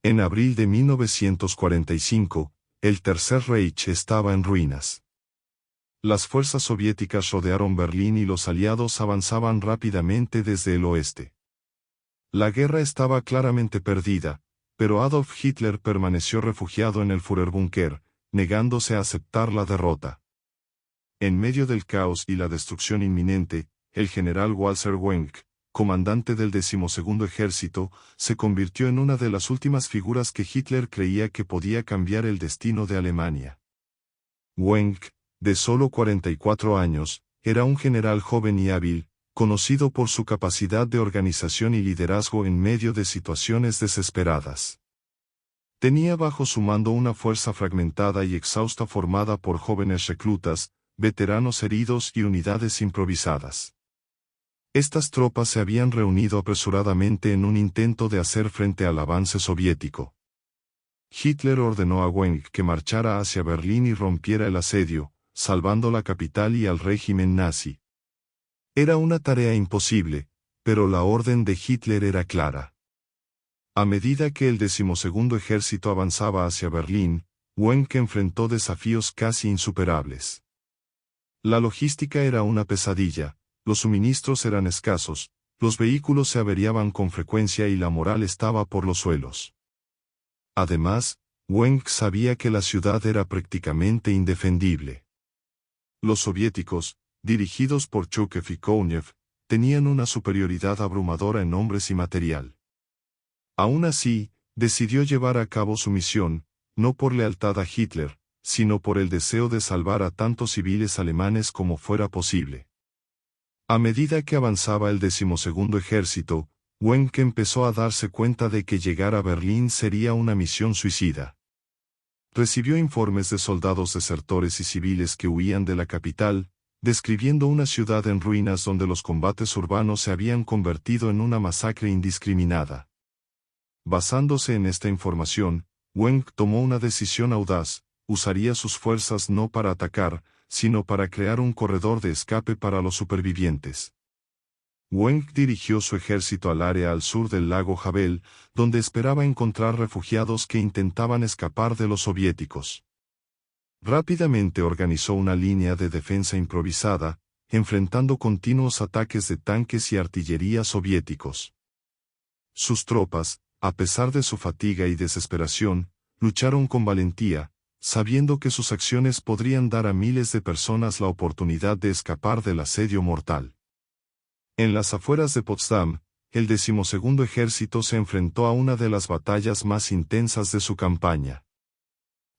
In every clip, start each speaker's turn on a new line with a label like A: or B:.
A: En abril de 1945, el Tercer Reich estaba en ruinas. Las fuerzas soviéticas rodearon Berlín y los aliados avanzaban rápidamente desde el oeste. La guerra estaba claramente perdida, pero Adolf Hitler permaneció refugiado en el Führerbunker, negándose a aceptar la derrota. En medio del caos y la destrucción inminente, el general Walter Wenck, comandante del 12º Ejército, se convirtió en una de las últimas figuras que Hitler creía que podía cambiar el destino de Alemania. Wenck, de solo 44 años, era un general joven y hábil, conocido por su capacidad de organización y liderazgo en medio de situaciones desesperadas. Tenía bajo su mando una fuerza fragmentada y exhausta formada por jóvenes reclutas, veteranos heridos y unidades improvisadas. Estas tropas se habían reunido apresuradamente en un intento de hacer frente al avance soviético. Hitler ordenó a Wenck que marchara hacia Berlín y rompiera el asedio, salvando la capital y al régimen nazi. Era una tarea imposible, pero la orden de Hitler era clara. A medida que el 12º Ejército avanzaba hacia Berlín, Wenck enfrentó desafíos casi insuperables. La logística era una pesadilla, los suministros eran escasos, los vehículos se averiaban con frecuencia y la moral estaba por los suelos. Además, Wenck sabía que la ciudad era prácticamente indefendible. Los soviéticos, dirigidos por Zhúkov y Kounev, tenían una superioridad abrumadora en hombres y material. Aún así, decidió llevar a cabo su misión, no por lealtad a Hitler, sino por el deseo de salvar a tantos civiles alemanes como fuera posible. A medida que avanzaba el 12º Ejército, Wenck empezó a darse cuenta de que llegar a Berlín sería una misión suicida. Recibió informes de soldados desertores y civiles que huían de la capital, describiendo una ciudad en ruinas donde los combates urbanos se habían convertido en una masacre indiscriminada. Basándose en esta información, Wenck tomó una decisión audaz: usaría sus fuerzas no para atacar, sino para crear un corredor de escape para los supervivientes. Wenck dirigió su ejército al área al sur del lago Havel, donde esperaba encontrar refugiados que intentaban escapar de los soviéticos. Rápidamente organizó una línea de defensa improvisada, enfrentando continuos ataques de tanques y artillería soviéticos. Sus tropas, a pesar de su fatiga y desesperación, lucharon con valentía, sabiendo que sus acciones podrían dar a miles de personas la oportunidad de escapar del asedio mortal. En las afueras de Potsdam, el 12º Ejército se enfrentó a una de las batallas más intensas de su campaña.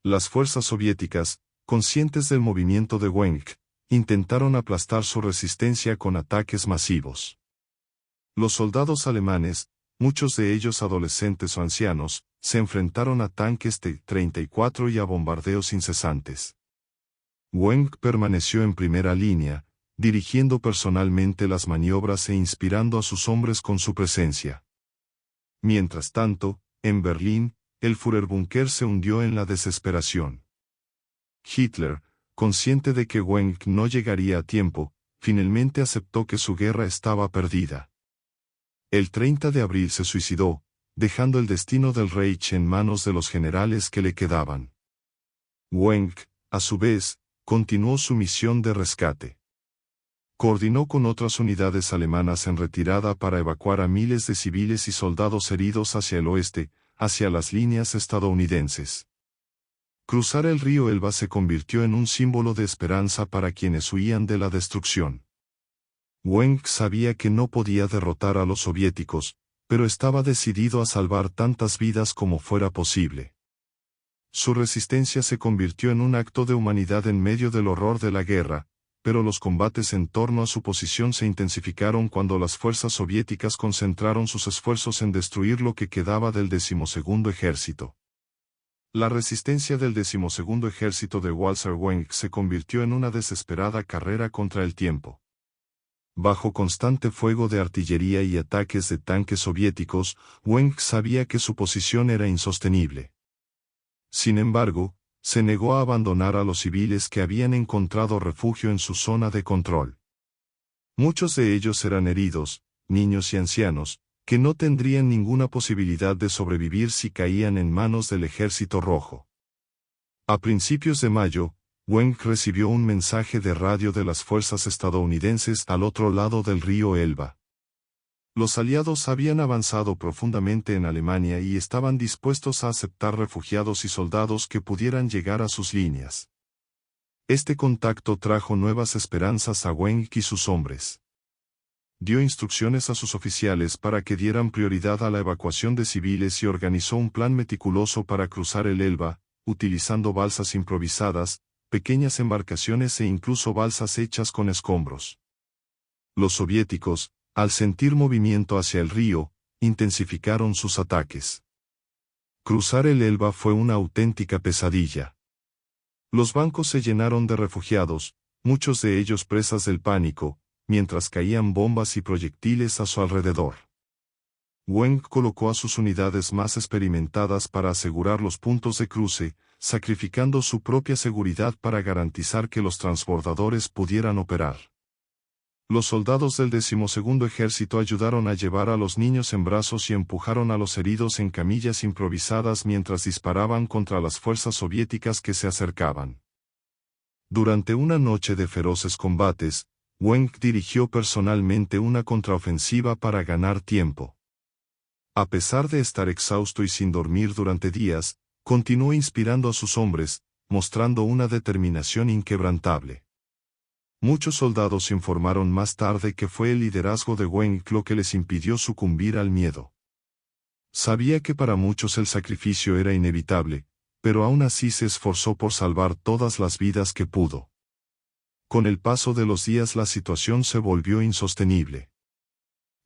A: Las fuerzas soviéticas, conscientes del movimiento de Wenck, intentaron aplastar su resistencia con ataques masivos. Los soldados alemanes, muchos de ellos adolescentes o ancianos, se enfrentaron a tanques T-34 y a bombardeos incesantes. Wenck permaneció en primera línea, dirigiendo personalmente las maniobras e inspirando a sus hombres con su presencia. Mientras tanto, en Berlín, el Führerbunker se hundió en la desesperación. Hitler, consciente de que Wenck no llegaría a tiempo, finalmente aceptó que su guerra estaba perdida. El 30 de abril se suicidó, dejando el destino del Reich en manos de los generales que le quedaban. Wenck, a su vez, continuó su misión de rescate. Coordinó con otras unidades alemanas en retirada para evacuar a miles de civiles y soldados heridos hacia el oeste, hacia las líneas estadounidenses. Cruzar el río Elba se convirtió en un símbolo de esperanza para quienes huían de la destrucción. Wenck sabía que no podía derrotar a los soviéticos, pero estaba decidido a salvar tantas vidas como fuera posible. Su resistencia se convirtió en un acto de humanidad en medio del horror de la guerra, pero los combates en torno a su posición se intensificaron cuando las fuerzas soviéticas concentraron sus esfuerzos en destruir lo que quedaba del 12º Ejército. La resistencia del 12º Ejército de Walter Wenck se convirtió en una desesperada carrera contra el tiempo. Bajo constante fuego de artillería y ataques de tanques soviéticos, Wenck sabía que su posición era insostenible. Sin embargo, se negó a abandonar a los civiles que habían encontrado refugio en su zona de control. Muchos de ellos eran heridos, niños y ancianos, que no tendrían ninguna posibilidad de sobrevivir si caían en manos del Ejército Rojo. A principios de mayo, Weng recibió un mensaje de radio de las fuerzas estadounidenses al otro lado del río Elba. Los aliados habían avanzado profundamente en Alemania y estaban dispuestos a aceptar refugiados y soldados que pudieran llegar a sus líneas. Este contacto trajo nuevas esperanzas a Weng y sus hombres. Dio instrucciones a sus oficiales para que dieran prioridad a la evacuación de civiles y organizó un plan meticuloso para cruzar el Elba, utilizando balsas improvisadas, pequeñas embarcaciones e incluso balsas hechas con escombros. Los soviéticos, al sentir movimiento hacia el río, intensificaron sus ataques. Cruzar el Elba fue una auténtica pesadilla. Los bancos se llenaron de refugiados, muchos de ellos presas del pánico, mientras caían bombas y proyectiles a su alrededor. Weng colocó a sus unidades más experimentadas para asegurar los puntos de cruce, sacrificando su propia seguridad para garantizar que los transbordadores pudieran operar. Los soldados del 12º Ejército ayudaron a llevar a los niños en brazos y empujaron a los heridos en camillas improvisadas mientras disparaban contra las fuerzas soviéticas que se acercaban. Durante una noche de feroces combates, Weng dirigió personalmente una contraofensiva para ganar tiempo. A pesar de estar exhausto y sin dormir durante días, continuó inspirando a sus hombres, mostrando una determinación inquebrantable. Muchos soldados informaron más tarde que fue el liderazgo de Weng lo que les impidió sucumbir al miedo. Sabía que para muchos el sacrificio era inevitable, pero aún así se esforzó por salvar todas las vidas que pudo. Con el paso de los días la situación se volvió insostenible.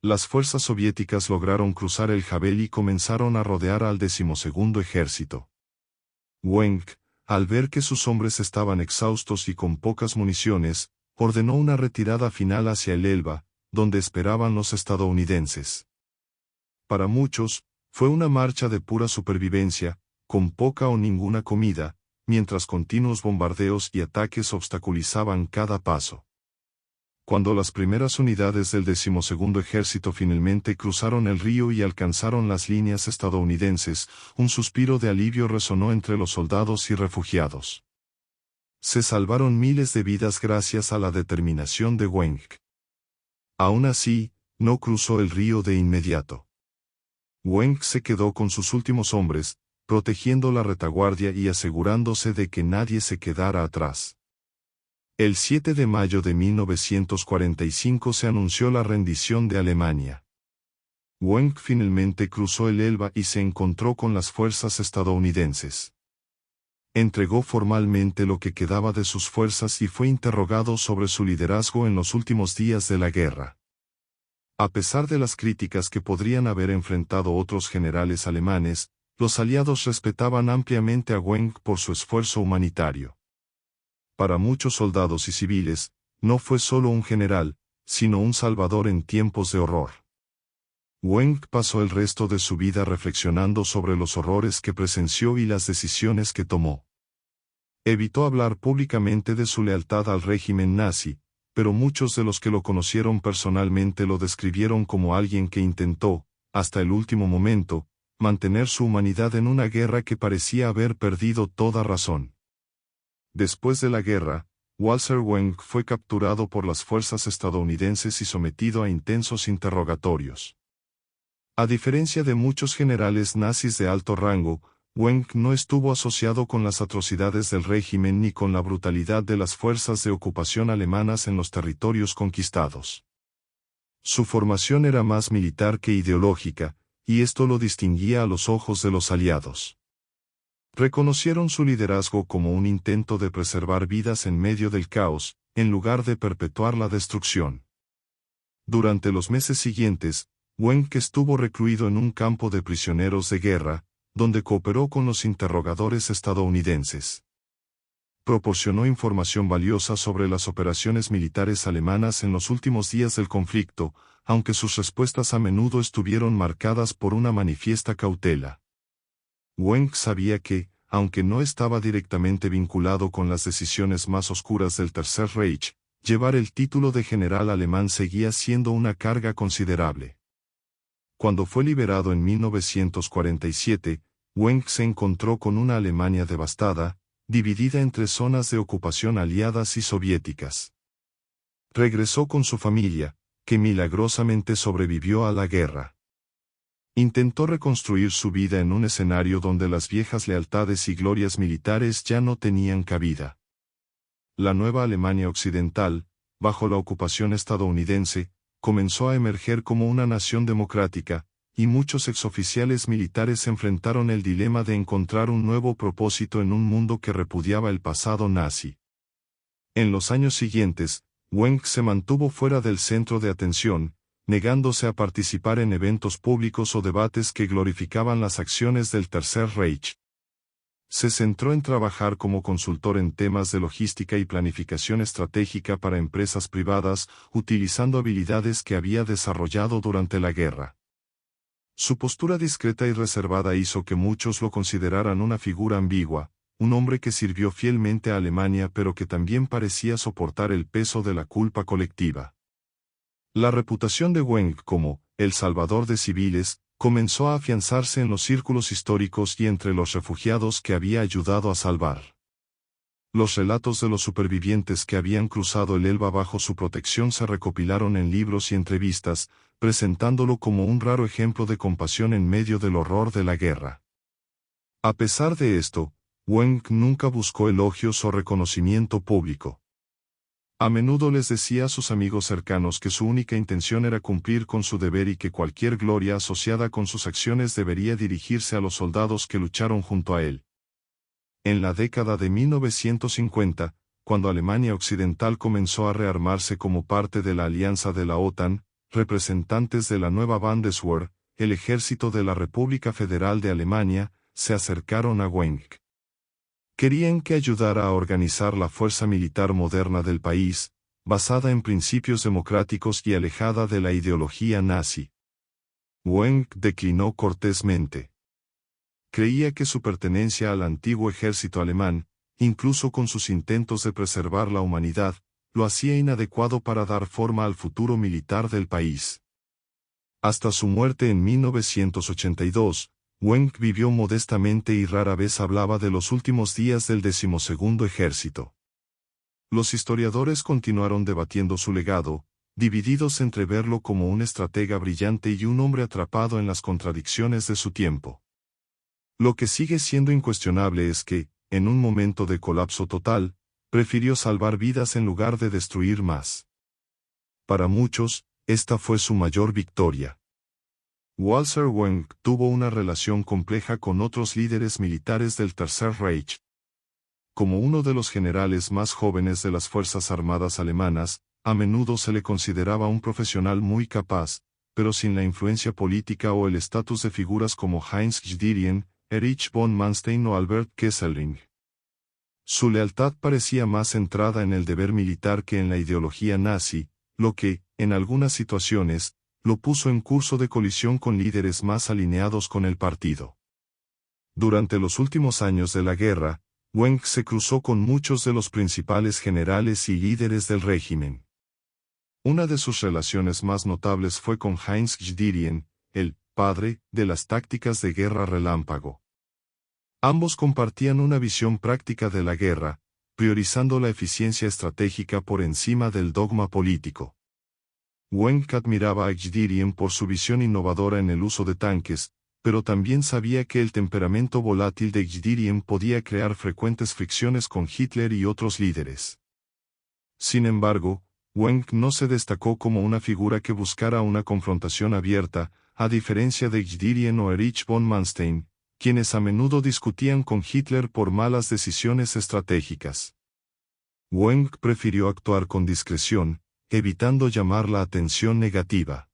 A: Las fuerzas soviéticas lograron cruzar el Jabel y comenzaron a rodear al 12º Ejército. Weng, al ver que sus hombres estaban exhaustos y con pocas municiones, ordenó una retirada final hacia el Elba, donde esperaban los estadounidenses. Para muchos, fue una marcha de pura supervivencia, con poca o ninguna comida, mientras continuos bombardeos y ataques obstaculizaban cada paso. Cuando las primeras unidades del 12º Ejército finalmente cruzaron el río y alcanzaron las líneas estadounidenses, un suspiro de alivio resonó entre los soldados y refugiados. Se salvaron miles de vidas gracias a la determinación de Weng. Aún así, no cruzó el río de inmediato. Weng se quedó con sus últimos hombres, protegiendo la retaguardia y asegurándose de que nadie se quedara atrás. El 7 de mayo de 1945 se anunció la rendición de Alemania. Weng finalmente cruzó el Elba y se encontró con las fuerzas estadounidenses. Entregó formalmente lo que quedaba de sus fuerzas y fue interrogado sobre su liderazgo en los últimos días de la guerra. A pesar de las críticas que podrían haber enfrentado otros generales alemanes, los aliados respetaban ampliamente a Weng por su esfuerzo humanitario. Para muchos soldados y civiles, no fue solo un general, sino un salvador en tiempos de horror. Weng pasó el resto de su vida reflexionando sobre los horrores que presenció y las decisiones que tomó. Evitó hablar públicamente de su lealtad al régimen nazi, pero muchos de los que lo conocieron personalmente lo describieron como alguien que intentó, hasta el último momento, mantener su humanidad en una guerra que parecía haber perdido toda razón. Después de la guerra, Walter Weng fue capturado por las fuerzas estadounidenses y sometido a intensos interrogatorios. A diferencia de muchos generales nazis de alto rango, Weng no estuvo asociado con las atrocidades del régimen ni con la brutalidad de las fuerzas de ocupación alemanas en los territorios conquistados. Su formación era más militar que ideológica, y esto lo distinguía a los ojos de los aliados. Reconocieron su liderazgo como un intento de preservar vidas en medio del caos, en lugar de perpetuar la destrucción. Durante los meses siguientes, Weng estuvo recluido en un campo de prisioneros de guerra, donde cooperó con los interrogadores estadounidenses. Proporcionó información valiosa sobre las operaciones militares alemanas en los últimos días del conflicto, aunque sus respuestas a menudo estuvieron marcadas por una manifiesta cautela. Weng sabía que, aunque no estaba directamente vinculado con las decisiones más oscuras del Tercer Reich, llevar el título de general alemán seguía siendo una carga considerable. Cuando fue liberado en 1947, Weng se encontró con una Alemania devastada, dividida entre zonas de ocupación aliadas y soviéticas. Regresó con su familia, que milagrosamente sobrevivió a la guerra. Intentó reconstruir su vida en un escenario donde las viejas lealtades y glorias militares ya no tenían cabida. La nueva Alemania occidental, bajo la ocupación estadounidense, comenzó a emerger como una nación democrática, y muchos exoficiales militares enfrentaron el dilema de encontrar un nuevo propósito en un mundo que repudiaba el pasado nazi. En los años siguientes, Weng se mantuvo fuera del centro de atención, negándose a participar en eventos públicos o debates que glorificaban las acciones del Tercer Reich. Se centró en trabajar como consultor en temas de logística y planificación estratégica para empresas privadas, utilizando habilidades que había desarrollado durante la guerra. Su postura discreta y reservada hizo que muchos lo consideraran una figura ambigua, un hombre que sirvió fielmente a Alemania pero que también parecía soportar el peso de la culpa colectiva. La reputación de Weng como el salvador de civiles comenzó a afianzarse en los círculos históricos y entre los refugiados que había ayudado a salvar. Los relatos de los supervivientes que habían cruzado el Elba bajo su protección se recopilaron en libros y entrevistas, presentándolo como un raro ejemplo de compasión en medio del horror de la guerra. A pesar de esto, Weng nunca buscó elogios o reconocimiento público. A menudo les decía a sus amigos cercanos que su única intención era cumplir con su deber y que cualquier gloria asociada con sus acciones debería dirigirse a los soldados que lucharon junto a él. En la década de 1950, cuando Alemania Occidental comenzó a rearmarse como parte de la alianza de la OTAN, representantes de la nueva Bundeswehr, el ejército de la República Federal de Alemania, se acercaron a Weng. Querían que ayudara a organizar la fuerza militar moderna del país, basada en principios democráticos y alejada de la ideología nazi. Weng declinó cortésmente. Creía que su pertenencia al antiguo ejército alemán, incluso con sus intentos de preservar la humanidad, lo hacía inadecuado para dar forma al futuro militar del país. Hasta su muerte en 1982, Weng vivió modestamente y rara vez hablaba de los últimos días del 12º ejército. Los historiadores continuaron debatiendo su legado, divididos entre verlo como un estratega brillante y un hombre atrapado en las contradicciones de su tiempo. Lo que sigue siendo incuestionable es que, en un momento de colapso total, prefirió salvar vidas en lugar de destruir más. Para muchos, esta fue su mayor victoria. Walter Weng tuvo una relación compleja con otros líderes militares del Tercer Reich. Como uno de los generales más jóvenes de las Fuerzas Armadas alemanas, a menudo se le consideraba un profesional muy capaz, pero sin la influencia política o el estatus de figuras como Heinz Guderian, Erich von Manstein o Albert Kesselring. Su lealtad parecía más centrada en el deber militar que en la ideología nazi, lo que, en algunas situaciones, lo puso en curso de colisión con líderes más alineados con el partido. Durante los últimos años de la guerra, Weng se cruzó con muchos de los principales generales y líderes del régimen. Una de sus relaciones más notables fue con Heinz Guderian, el padre de las tácticas de guerra relámpago. Ambos compartían una visión práctica de la guerra, priorizando la eficiencia estratégica por encima del dogma político. Weng admiraba a Guderian por su visión innovadora en el uso de tanques, pero también sabía que el temperamento volátil de Guderian podía crear frecuentes fricciones con Hitler y otros líderes. Sin embargo, Weng no se destacó como una figura que buscara una confrontación abierta, a diferencia de Guderian o Erich von Manstein, quienes a menudo discutían con Hitler por malas decisiones estratégicas. Weng prefirió actuar con discreción, evitando llamar la atención negativa.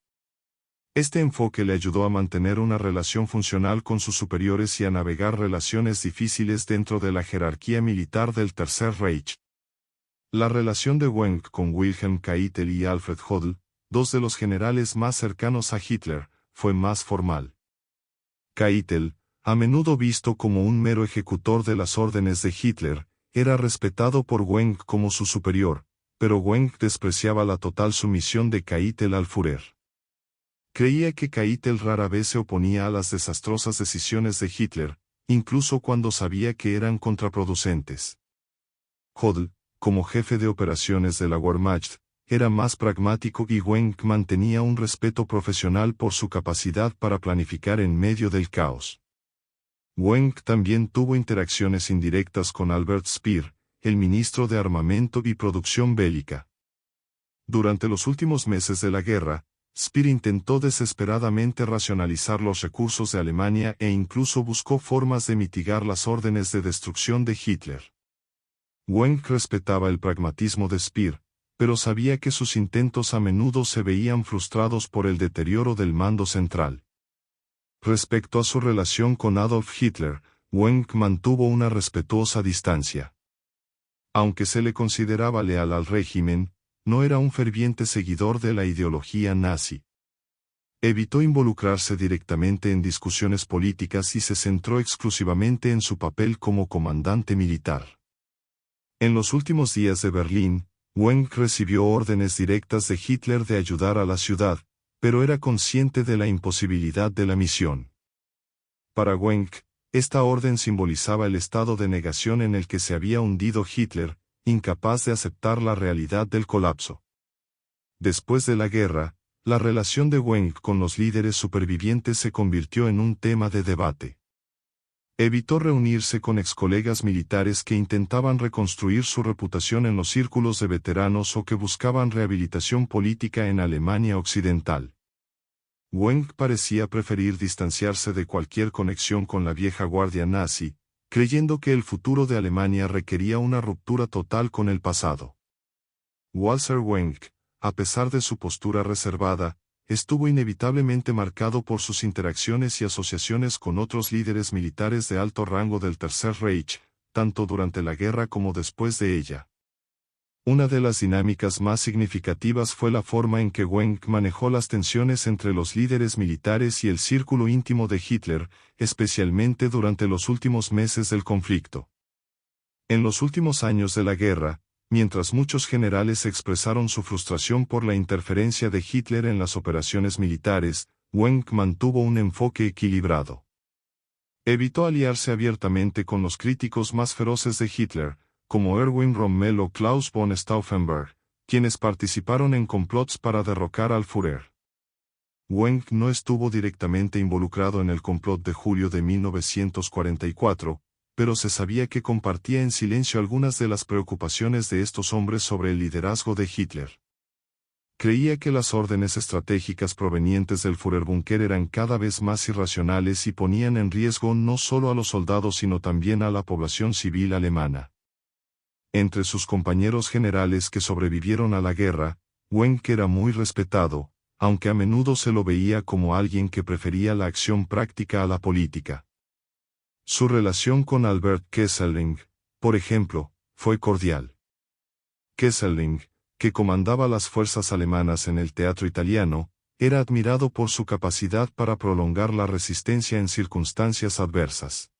A: Este enfoque le ayudó a mantener una relación funcional con sus superiores y a navegar relaciones difíciles dentro de la jerarquía militar del Tercer Reich. La relación de Weng con Wilhelm Keitel y Alfred Jodl, dos de los generales más cercanos a Hitler, fue más formal. Keitel, a menudo visto como un mero ejecutor de las órdenes de Hitler, era respetado por Weng como su superior, pero Weng despreciaba la total sumisión de Keitel al Führer. Creía que Keitel rara vez se oponía a las desastrosas decisiones de Hitler, incluso cuando sabía que eran contraproducentes. Hodel, como jefe de operaciones de la Wehrmacht, era más pragmático y Wenck mantenía un respeto profesional por su capacidad para planificar en medio del caos. Wenck también tuvo interacciones indirectas con Albert Speer, el ministro de Armamento y Producción Bélica. Durante los últimos meses de la guerra, Speer intentó desesperadamente racionalizar los recursos de Alemania e incluso buscó formas de mitigar las órdenes de destrucción de Hitler. Wenck respetaba el pragmatismo de Speer, pero sabía que sus intentos a menudo se veían frustrados por el deterioro del mando central. Respecto a su relación con Adolf Hitler, Wenck mantuvo una respetuosa distancia. Aunque se le consideraba leal al régimen, no era un ferviente seguidor de la ideología nazi. Evitó involucrarse directamente en discusiones políticas y se centró exclusivamente en su papel como comandante militar. En los últimos días de Berlín, Wenck recibió órdenes directas de Hitler de ayudar a la ciudad, pero era consciente de la imposibilidad de la misión. Para Wenck, esta orden simbolizaba el estado de negación en el que se había hundido Hitler, incapaz de aceptar la realidad del colapso. Después de la guerra, la relación de Wenck con los líderes supervivientes se convirtió en un tema de debate. Evitó reunirse con excolegas militares que intentaban reconstruir su reputación en los círculos de veteranos o que buscaban rehabilitación política en Alemania Occidental. Wenck parecía preferir distanciarse de cualquier conexión con la vieja guardia nazi, creyendo que el futuro de Alemania requería una ruptura total con el pasado. Walter Wenck, a pesar de su postura reservada, estuvo inevitablemente marcado por sus interacciones y asociaciones con otros líderes militares de alto rango del Tercer Reich, tanto durante la guerra como después de ella. Una de las dinámicas más significativas fue la forma en que Wenck manejó las tensiones entre los líderes militares y el círculo íntimo de Hitler, especialmente durante los últimos meses del conflicto. En los últimos años de la guerra, mientras muchos generales expresaron su frustración por la interferencia de Hitler en las operaciones militares, Wenck mantuvo un enfoque equilibrado. Evitó aliarse abiertamente con los críticos más feroces de Hitler, como Erwin Rommel o Klaus von Stauffenberg, quienes participaron en complots para derrocar al Führer. Wenck no estuvo directamente involucrado en el complot de julio de 1944, pero se sabía que compartía en silencio algunas de las preocupaciones de estos hombres sobre el liderazgo de Hitler. Creía que las órdenes estratégicas provenientes del Führerbunker eran cada vez más irracionales y ponían en riesgo no solo a los soldados sino también a la población civil alemana. Entre sus compañeros generales que sobrevivieron a la guerra, Wenck era muy respetado, aunque a menudo se lo veía como alguien que prefería la acción práctica a la política. Su relación con Albert Kesselring, por ejemplo, fue cordial. Kesselring, que comandaba las fuerzas alemanas en el teatro italiano, era admirado por su capacidad para prolongar la resistencia en circunstancias adversas.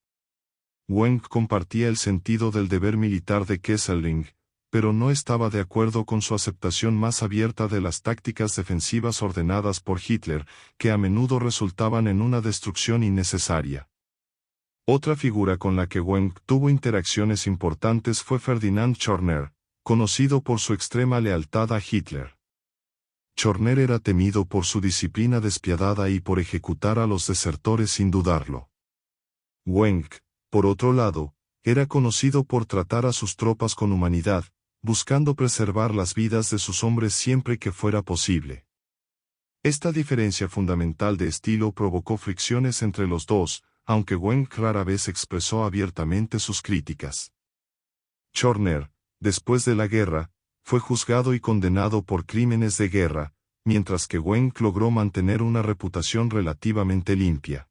A: Wenck compartía el sentido del deber militar de Kesselring, pero no estaba de acuerdo con su aceptación más abierta de las tácticas defensivas ordenadas por Hitler, que a menudo resultaban en una destrucción innecesaria. Otra figura con la que Wenck tuvo interacciones importantes fue Ferdinand Schörner, conocido por su extrema lealtad a Hitler. Schörner era temido por su disciplina despiadada y por ejecutar a los desertores sin dudarlo. Wenck, por otro lado, era conocido por tratar a sus tropas con humanidad, buscando preservar las vidas de sus hombres siempre que fuera posible. Esta diferencia fundamental de estilo provocó fricciones entre los dos, aunque Wenck rara vez expresó abiertamente sus críticas. Schörner, después de la guerra, fue juzgado y condenado por crímenes de guerra, mientras que Wenck logró mantener una reputación relativamente limpia.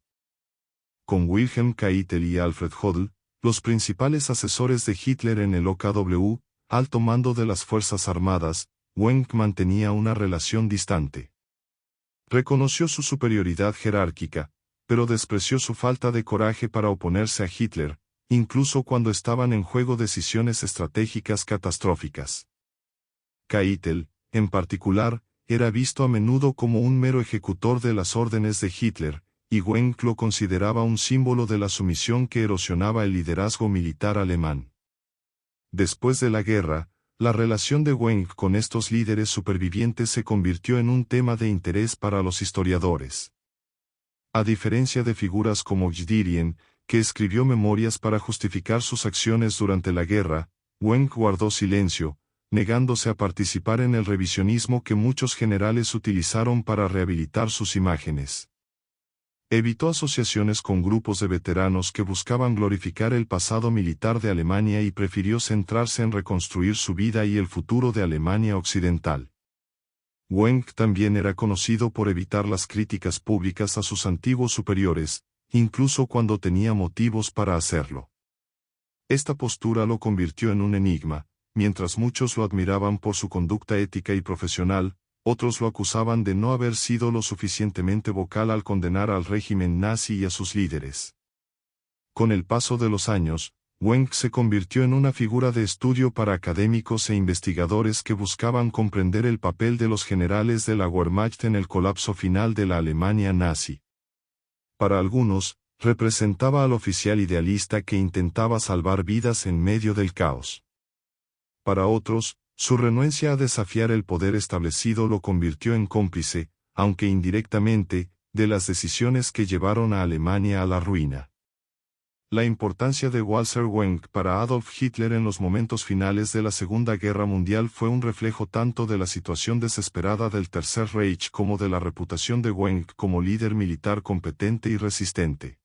A: Con Wilhelm Keitel y Alfred Jodl, los principales asesores de Hitler en el OKW, alto mando de las Fuerzas Armadas, Wenck mantenía una relación distante. Reconoció su superioridad jerárquica, pero despreció su falta de coraje para oponerse a Hitler, incluso cuando estaban en juego decisiones estratégicas catastróficas. Keitel, en particular, era visto a menudo como un mero ejecutor de las órdenes de Hitler, y Wenck lo consideraba un símbolo de la sumisión que erosionaba el liderazgo militar alemán. Después de la guerra, la relación de Wenck con estos líderes supervivientes se convirtió en un tema de interés para los historiadores. A diferencia de figuras como Guderian, que escribió memorias para justificar sus acciones durante la guerra, Wenck guardó silencio, negándose a participar en el revisionismo que muchos generales utilizaron para rehabilitar sus imágenes. Evitó asociaciones con grupos de veteranos que buscaban glorificar el pasado militar de Alemania y prefirió centrarse en reconstruir su vida y el futuro de Alemania Occidental. Wenck también era conocido por evitar las críticas públicas a sus antiguos superiores, incluso cuando tenía motivos para hacerlo. Esta postura lo convirtió en un enigma. Mientras muchos lo admiraban por su conducta ética y profesional, otros lo acusaban de no haber sido lo suficientemente vocal al condenar al régimen nazi y a sus líderes. Con el paso de los años, Wenck se convirtió en una figura de estudio para académicos e investigadores que buscaban comprender el papel de los generales de la Wehrmacht en el colapso final de la Alemania nazi. Para algunos, representaba al oficial idealista que intentaba salvar vidas en medio del caos. Para otros, su renuencia a desafiar el poder establecido lo convirtió en cómplice, aunque indirectamente, de las decisiones que llevaron a Alemania a la ruina. La importancia de Walter Wenck para Adolf Hitler en los momentos finales de la Segunda Guerra Mundial fue un reflejo tanto de la situación desesperada del Tercer Reich como de la reputación de Wenck como líder militar competente y resistente.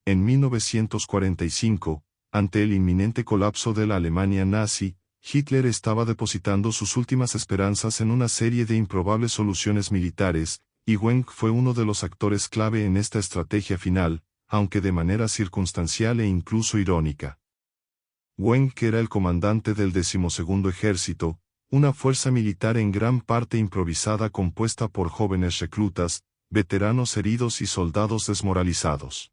A: En 1945, ante el inminente colapso de la Alemania nazi, Hitler estaba depositando sus últimas esperanzas en una serie de improbables soluciones militares, y Wenck fue uno de los actores clave en esta estrategia final, aunque de manera circunstancial e incluso irónica. Wenck era el comandante del 12º Ejército, una fuerza militar en gran parte improvisada compuesta por jóvenes reclutas, veteranos heridos y soldados desmoralizados.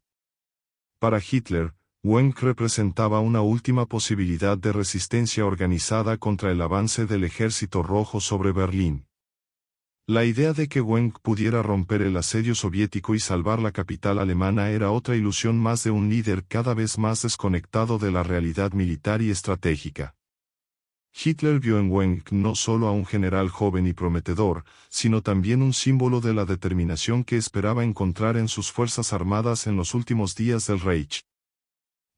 A: Para Hitler, Wenck representaba una última posibilidad de resistencia organizada contra el avance del Ejército Rojo sobre Berlín. La idea de que Wenck pudiera romper el asedio soviético y salvar la capital alemana era otra ilusión más de un líder cada vez más desconectado de la realidad militar y estratégica. Hitler vio en Wenck no solo a un general joven y prometedor, sino también un símbolo de la determinación que esperaba encontrar en sus fuerzas armadas en los últimos días del Reich.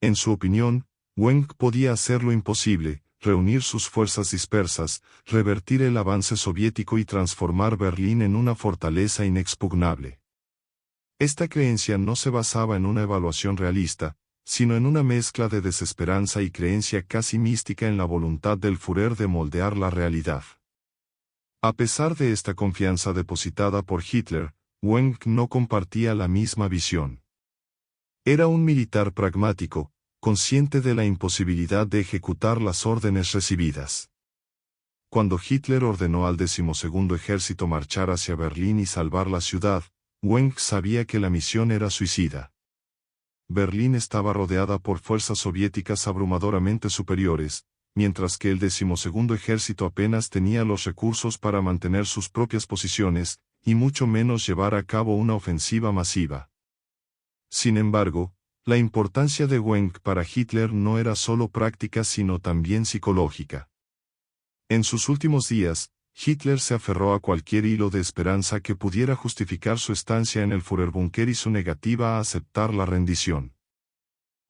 A: En su opinión, Wenck podía hacer lo imposible, reunir sus fuerzas dispersas, revertir el avance soviético y transformar Berlín en una fortaleza inexpugnable. Esta creencia no se basaba en una evaluación realista, sino en una mezcla de desesperanza y creencia casi mística en la voluntad del Führer de moldear la realidad. A pesar de esta confianza depositada por Hitler, Wenck no compartía la misma visión. Era un militar pragmático, consciente de la imposibilidad de ejecutar las órdenes recibidas. Cuando Hitler ordenó al 12º Ejército marchar hacia Berlín y salvar la ciudad, Wenck sabía que la misión era suicida. Berlín estaba rodeada por fuerzas soviéticas abrumadoramente superiores, mientras que el 12º Ejército apenas tenía los recursos para mantener sus propias posiciones, y mucho menos llevar a cabo una ofensiva masiva. Sin embargo, la importancia de Wenck para Hitler no era solo práctica sino también psicológica. En sus últimos días, Hitler se aferró a cualquier hilo de esperanza que pudiera justificar su estancia en el Führerbunker y su negativa a aceptar la rendición.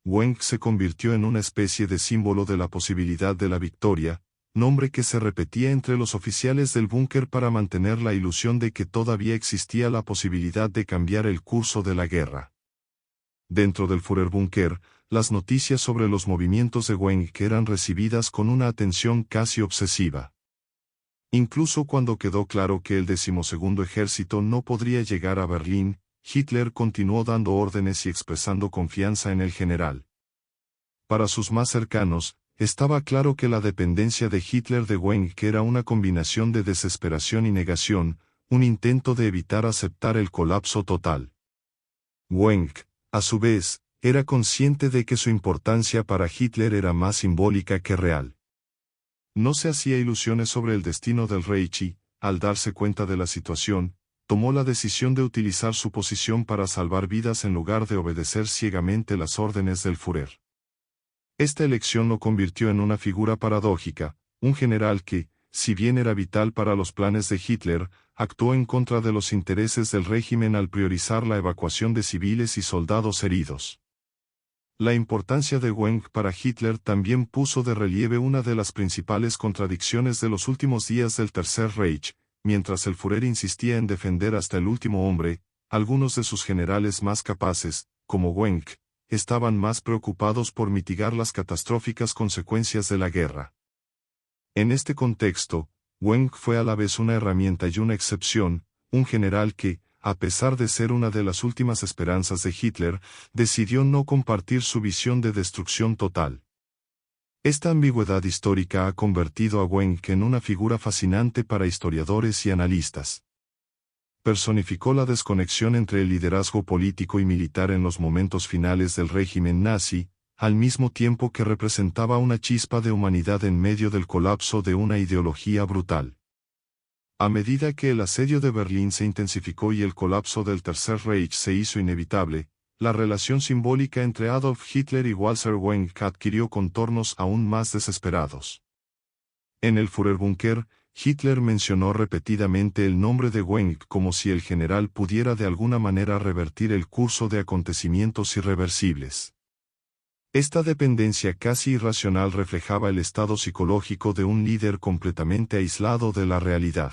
A: Wenck se convirtió en una especie de símbolo de la posibilidad de la victoria, nombre que se repetía entre los oficiales del búnker para mantener la ilusión de que todavía existía la posibilidad de cambiar el curso de la guerra. Dentro del Führerbunker, las noticias sobre los movimientos de Wenck eran recibidas con una atención casi obsesiva. Incluso cuando quedó claro que el 12º Ejército no podría llegar a Berlín, Hitler continuó dando órdenes y expresando confianza en el general. Para sus más cercanos, estaba claro que la dependencia de Hitler de Wenck era una combinación de desesperación y negación, un intento de evitar aceptar el colapso total. Wenck, a su vez, era consciente de que su importancia para Hitler era más simbólica que real. No se hacía ilusiones sobre el destino del Reich y, al darse cuenta de la situación, tomó la decisión de utilizar su posición para salvar vidas en lugar de obedecer ciegamente las órdenes del Führer. Esta elección lo convirtió en una figura paradójica, un general que, si bien era vital para los planes de Hitler, actuó en contra de los intereses del régimen al priorizar la evacuación de civiles y soldados heridos. La importancia de Wenck para Hitler también puso de relieve una de las principales contradicciones de los últimos días del Tercer Reich. Mientras el Führer insistía en defender hasta el último hombre, algunos de sus generales más capaces, como Wenck, estaban más preocupados por mitigar las catastróficas consecuencias de la guerra. En este contexto, Wenck fue a la vez una herramienta y una excepción, un general que, a pesar de ser una de las últimas esperanzas de Hitler, decidió no compartir su visión de destrucción total. Esta ambigüedad histórica ha convertido a Wenck en una figura fascinante para historiadores y analistas. Personificó la desconexión entre el liderazgo político y militar en los momentos finales del régimen nazi, al mismo tiempo que representaba una chispa de humanidad en medio del colapso de una ideología brutal. A medida que el asedio de Berlín se intensificó y el colapso del Tercer Reich se hizo inevitable, la relación simbólica entre Adolf Hitler y Walter Wenck adquirió contornos aún más desesperados. En el Führerbunker, Hitler mencionó repetidamente el nombre de Wenck como si el general pudiera de alguna manera revertir el curso de acontecimientos irreversibles. Esta dependencia casi irracional reflejaba el estado psicológico de un líder completamente aislado de la realidad.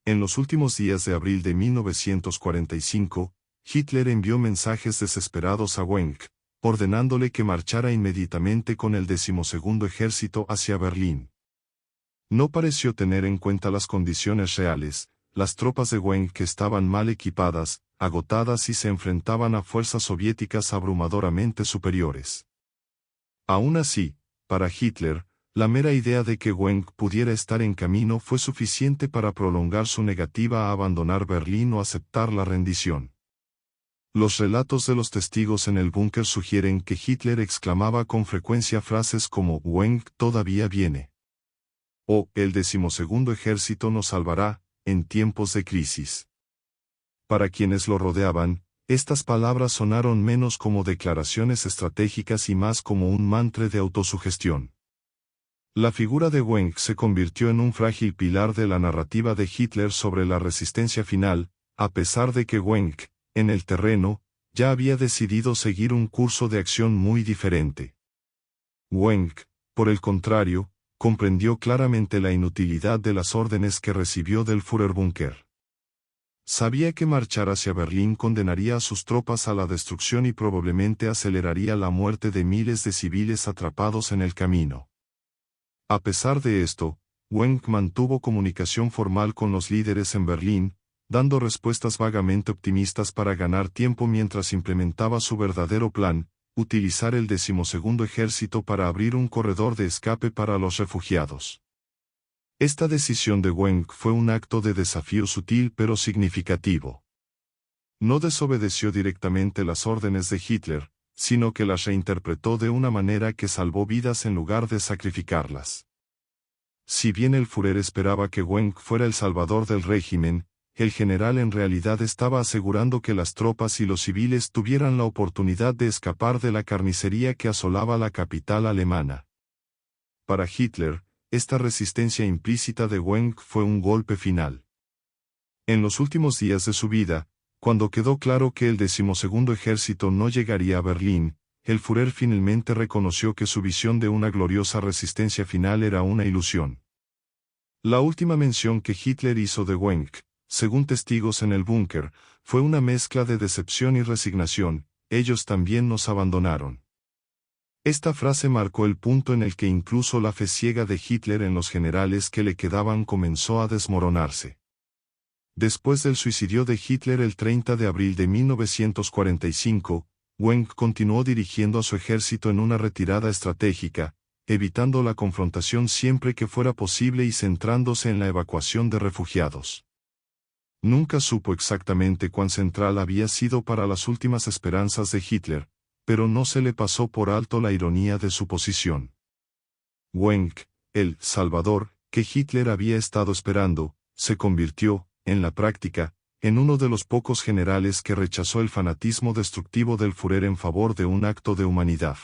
A: En los últimos días de abril de 1945, Hitler envió mensajes desesperados a Wenck, ordenándole que marchara inmediatamente con el 12º Ejército hacia Berlín. No pareció tener en cuenta las condiciones reales. Las tropas de Wenck estaban mal equipadas, agotadas y se enfrentaban a fuerzas soviéticas abrumadoramente superiores. Aún así, para Hitler, la mera idea de que Wenck pudiera estar en camino fue suficiente para prolongar su negativa a abandonar Berlín o aceptar la rendición. Los relatos de los testigos en el búnker sugieren que Hitler exclamaba con frecuencia frases como «Wenck todavía viene» o «El 12º Ejército nos salvará» en tiempos de crisis. Para quienes lo rodeaban, estas palabras sonaron menos como declaraciones estratégicas y más como un mantra de autosugestión. La figura de Wenck se convirtió en un frágil pilar de la narrativa de Hitler sobre la resistencia final, a pesar de que Wenck, en el terreno, ya había decidido seguir un curso de acción muy diferente. Wenck, por el contrario, comprendió claramente la inutilidad de las órdenes que recibió del Führerbunker. Sabía que marchar hacia Berlín condenaría a sus tropas a la destrucción y probablemente aceleraría la muerte de miles de civiles atrapados en el camino. A pesar de esto, Wenck mantuvo comunicación formal con los líderes en Berlín, dando respuestas vagamente optimistas para ganar tiempo mientras implementaba su verdadero plan, utilizar el 12º Ejército para abrir un corredor de escape para los refugiados. Esta decisión de Wenck fue un acto de desafío sutil pero significativo. No desobedeció directamente las órdenes de Hitler, sino que las reinterpretó de una manera que salvó vidas en lugar de sacrificarlas. Si bien el Führer esperaba que Wenck fuera el salvador del régimen, el general en realidad estaba asegurando que las tropas y los civiles tuvieran la oportunidad de escapar de la carnicería que asolaba la capital alemana. Para Hitler, esta resistencia implícita de Wenck fue un golpe final. En los últimos días de su vida, cuando quedó claro que el 12º Ejército no llegaría a Berlín, el Führer finalmente reconoció que su visión de una gloriosa resistencia final era una ilusión. La última mención que Hitler hizo de Wenck, según testigos en el búnker, fue una mezcla de decepción y resignación: ellos también nos abandonaron. Esta frase marcó el punto en el que incluso la fe ciega de Hitler en los generales que le quedaban comenzó a desmoronarse. Después del suicidio de Hitler el 30 de abril de 1945, Wenck continuó dirigiendo a su ejército en una retirada estratégica, evitando la confrontación siempre que fuera posible y centrándose en la evacuación de refugiados. Nunca supo exactamente cuán central había sido para las últimas esperanzas de Hitler, pero no se le pasó por alto la ironía de su posición. Wenck, el Salvador, que Hitler había estado esperando, se convirtió, en la práctica, en uno de los pocos generales que rechazó el fanatismo destructivo del Führer en favor de un acto de humanidad.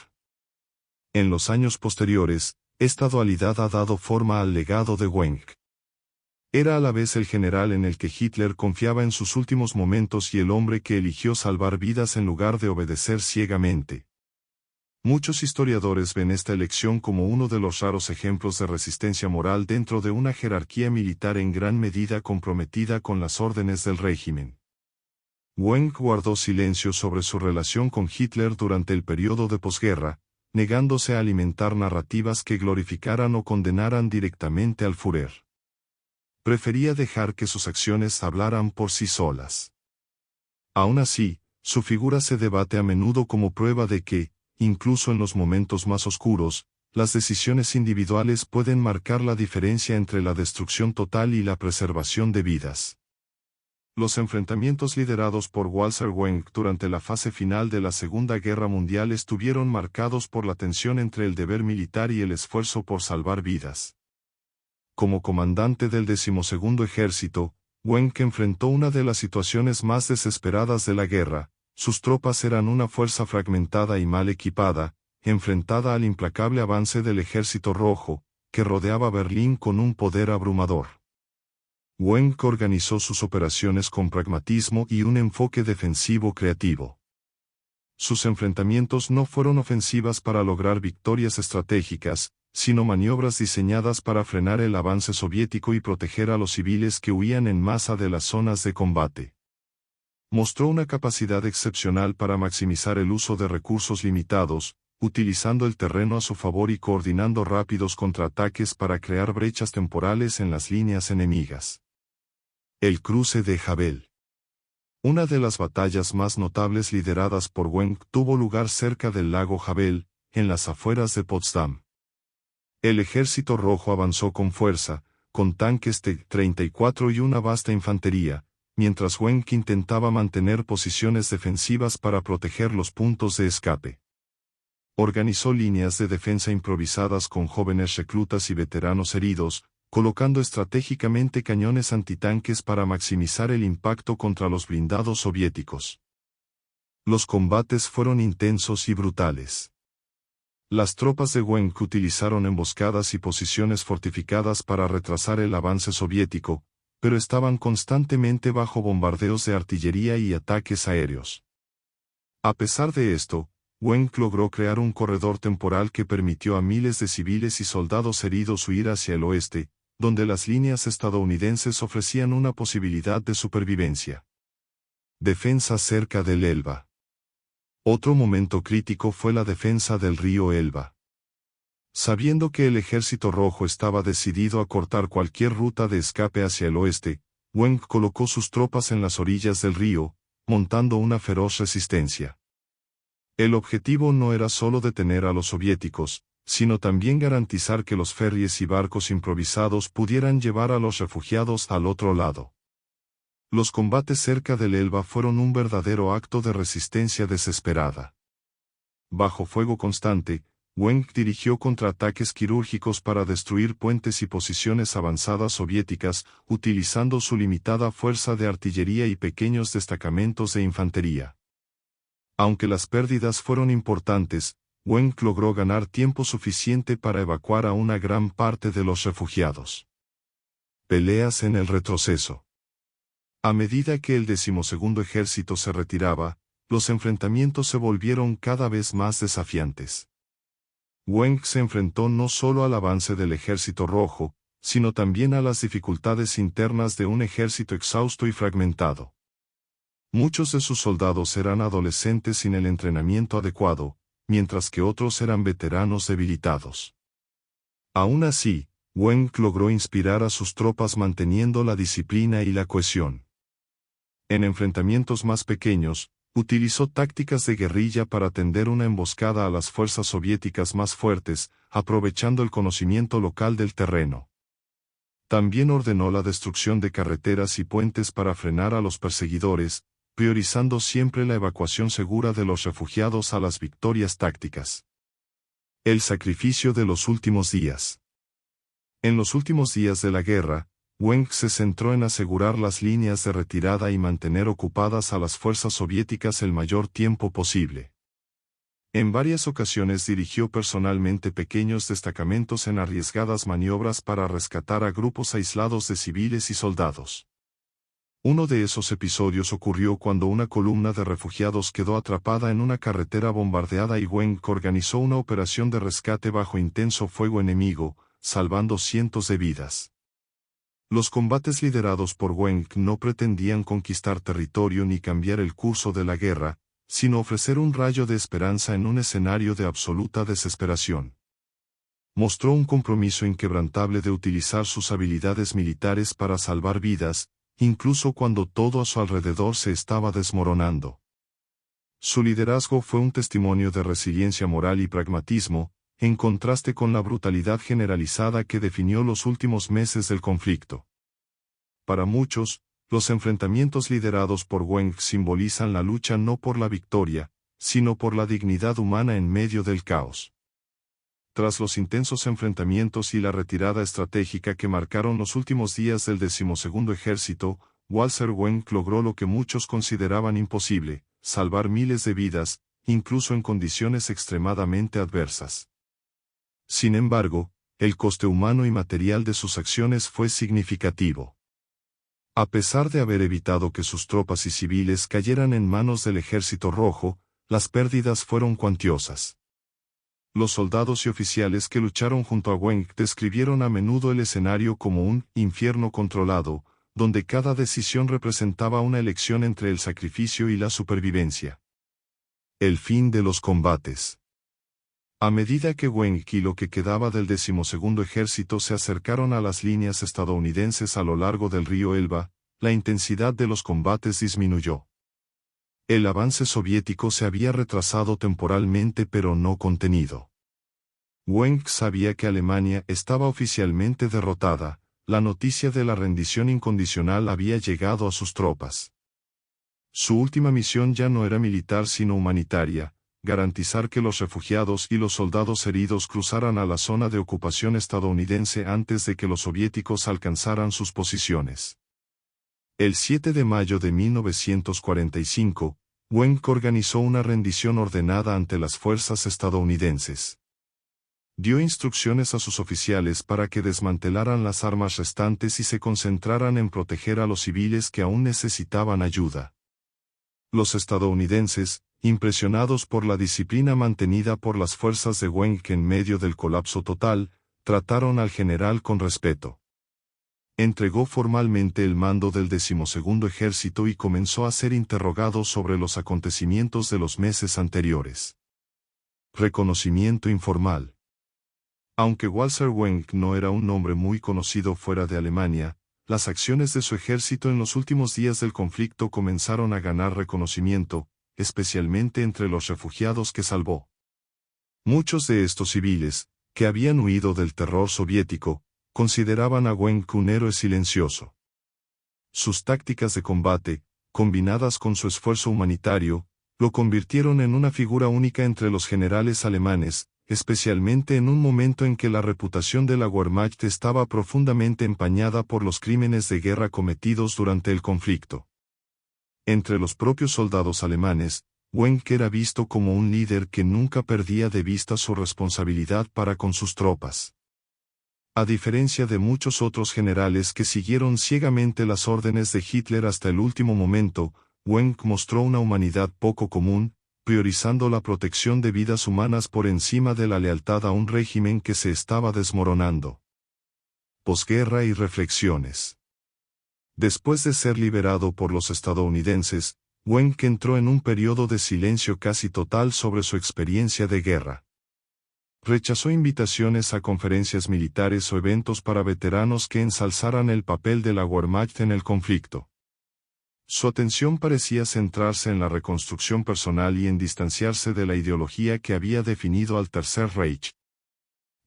A: En los años posteriores, esta dualidad ha dado forma al legado de Wenck. Era a la vez el general en el que Hitler confiaba en sus últimos momentos y el hombre que eligió salvar vidas en lugar de obedecer ciegamente. Muchos historiadores ven esta elección como uno de los raros ejemplos de resistencia moral dentro de una jerarquía militar en gran medida comprometida con las órdenes del régimen. Wenck guardó silencio sobre su relación con Hitler durante el periodo de posguerra, negándose a alimentar narrativas que glorificaran o condenaran directamente al Führer. Prefería dejar que sus acciones hablaran por sí solas. Aún así, su figura se debate a menudo como prueba de que, incluso en los momentos más oscuros, las decisiones individuales pueden marcar la diferencia entre la destrucción total y la preservación de vidas. Los enfrentamientos liderados por Walter Wenck durante la fase final de la Segunda Guerra Mundial estuvieron marcados por la tensión entre el deber militar y el esfuerzo por salvar vidas. Como comandante del 12º Ejército, Wenck enfrentó una de las situaciones más desesperadas de la guerra. Sus tropas eran una fuerza fragmentada y mal equipada, enfrentada al implacable avance del Ejército Rojo, que rodeaba Berlín con un poder abrumador. Wenck organizó sus operaciones con pragmatismo y un enfoque defensivo creativo. Sus enfrentamientos no fueron ofensivas para lograr victorias estratégicas, sino maniobras diseñadas para frenar el avance soviético y proteger a los civiles que huían en masa de las zonas de combate. Mostró una capacidad excepcional para maximizar el uso de recursos limitados, utilizando el terreno a su favor y coordinando rápidos contraataques para crear brechas temporales en las líneas enemigas. El cruce de Havel. Una de las batallas más notables lideradas por Wenck tuvo lugar cerca del lago Havel, en las afueras de Potsdam. El Ejército Rojo avanzó con fuerza, con tanques T-34 y una vasta infantería, mientras Wenck intentaba mantener posiciones defensivas para proteger los puntos de escape. Organizó líneas de defensa improvisadas con jóvenes reclutas y veteranos heridos, colocando estratégicamente cañones antitanques para maximizar el impacto contra los blindados soviéticos. Los combates fueron intensos y brutales. Las tropas de Wenck utilizaron emboscadas y posiciones fortificadas para retrasar el avance soviético, pero estaban constantemente bajo bombardeos de artillería y ataques aéreos. A pesar de esto, Wenck logró crear un corredor temporal que permitió a miles de civiles y soldados heridos huir hacia el oeste, donde las líneas estadounidenses ofrecían una posibilidad de supervivencia. Defensa cerca del Elba. Otro momento crítico fue la defensa del río Elba. Sabiendo que el Ejército Rojo estaba decidido a cortar cualquier ruta de escape hacia el oeste, Wenck colocó sus tropas en las orillas del río, montando una feroz resistencia. El objetivo no era solo detener a los soviéticos, sino también garantizar que los ferries y barcos improvisados pudieran llevar a los refugiados al otro lado. Los combates cerca del Elba fueron un verdadero acto de resistencia desesperada. Bajo fuego constante, Wenck dirigió contraataques quirúrgicos para destruir puentes y posiciones avanzadas soviéticas, utilizando su limitada fuerza de artillería y pequeños destacamentos de infantería. Aunque las pérdidas fueron importantes, Wenck logró ganar tiempo suficiente para evacuar a una gran parte de los refugiados. Peleas en el retroceso. A medida que el 12º Ejército se retiraba, los enfrentamientos se volvieron cada vez más desafiantes. Wenck se enfrentó no solo al avance del Ejército Rojo, sino también a las dificultades internas de un ejército exhausto y fragmentado. Muchos de sus soldados eran adolescentes sin el entrenamiento adecuado, mientras que otros eran veteranos debilitados. Aún así, Wenck logró inspirar a sus tropas manteniendo la disciplina y la cohesión. En enfrentamientos más pequeños, utilizó tácticas de guerrilla para tender una emboscada a las fuerzas soviéticas más fuertes, aprovechando el conocimiento local del terreno. También ordenó la destrucción de carreteras y puentes para frenar a los perseguidores, priorizando siempre la evacuación segura de los refugiados a las victorias tácticas. El sacrificio de los últimos días. En los últimos días de la guerra, Weng se centró en asegurar las líneas de retirada y mantener ocupadas a las fuerzas soviéticas el mayor tiempo posible. En varias ocasiones dirigió personalmente pequeños destacamentos en arriesgadas maniobras para rescatar a grupos aislados de civiles y soldados. Uno de esos episodios ocurrió cuando una columna de refugiados quedó atrapada en una carretera bombardeada y Weng organizó una operación de rescate bajo intenso fuego enemigo, salvando cientos de vidas. Los combates liderados por Weng no pretendían conquistar territorio ni cambiar el curso de la guerra, sino ofrecer un rayo de esperanza en un escenario de absoluta desesperación. Mostró un compromiso inquebrantable de utilizar sus habilidades militares para salvar vidas, incluso cuando todo a su alrededor se estaba desmoronando. Su liderazgo fue un testimonio de resiliencia moral y pragmatismo, en contraste con la brutalidad generalizada que definió los últimos meses del conflicto. Para muchos, los enfrentamientos liderados por Weng simbolizan la lucha no por la victoria, sino por la dignidad humana en medio del caos. Tras los intensos enfrentamientos y la retirada estratégica que marcaron los últimos días del 12º Ejército, Walter Weng logró lo que muchos consideraban imposible: salvar miles de vidas, incluso en condiciones extremadamente adversas. Sin embargo, el coste humano y material de sus acciones fue significativo. A pesar de haber evitado que sus tropas y civiles cayeran en manos del Ejército Rojo, las pérdidas fueron cuantiosas. Los soldados y oficiales que lucharon junto a Weng describieron a menudo el escenario como un infierno controlado, donde cada decisión representaba una elección entre el sacrificio y la supervivencia. El fin de los combates. A medida que Weng y lo que quedaba del 12º Ejército se acercaron a las líneas estadounidenses a lo largo del río Elba, la intensidad de los combates disminuyó. El avance soviético se había retrasado temporalmente pero no contenido. Weng sabía que Alemania estaba oficialmente derrotada, la noticia de la rendición incondicional había llegado a sus tropas. Su última misión ya no era militar sino humanitaria: garantizar que los refugiados y los soldados heridos cruzaran a la zona de ocupación estadounidense antes de que los soviéticos alcanzaran sus posiciones. El 7 de mayo de 1945, Weng organizó una rendición ordenada ante las fuerzas estadounidenses. Dio instrucciones a sus oficiales para que desmantelaran las armas restantes y se concentraran en proteger a los civiles que aún necesitaban ayuda. Los estadounidenses, impresionados por la disciplina mantenida por las fuerzas de Weng en medio del colapso total, trataron al general con respeto. Entregó formalmente el mando del 12º Ejército y comenzó a ser interrogado sobre los acontecimientos de los meses anteriores. Reconocimiento informal. Aunque Walter Weng no era un nombre muy conocido fuera de Alemania, las acciones de su ejército en los últimos días del conflicto comenzaron a ganar reconocimiento, especialmente entre los refugiados que salvó. Muchos de estos civiles, que habían huido del terror soviético, consideraban a Weng un héroe silencioso. Sus tácticas de combate, combinadas con su esfuerzo humanitario, lo convirtieron en una figura única entre los generales alemanes, especialmente en un momento en que la reputación de la Wehrmacht estaba profundamente empañada por los crímenes de guerra cometidos durante el conflicto. Entre los propios soldados alemanes, Weng era visto como un líder que nunca perdía de vista su responsabilidad para con sus tropas. A diferencia de muchos otros generales que siguieron ciegamente las órdenes de Hitler hasta el último momento, Weng mostró una humanidad poco común, priorizando la protección de vidas humanas por encima de la lealtad a un régimen que se estaba desmoronando. Posguerra y reflexiones. Después de ser liberado por los estadounidenses, Weng entró en un periodo de silencio casi total sobre su experiencia de guerra. Rechazó invitaciones a conferencias militares o eventos para veteranos que ensalzaran el papel de la Wehrmacht en el conflicto. Su atención parecía centrarse en la reconstrucción personal y en distanciarse de la ideología que había definido al Tercer Reich.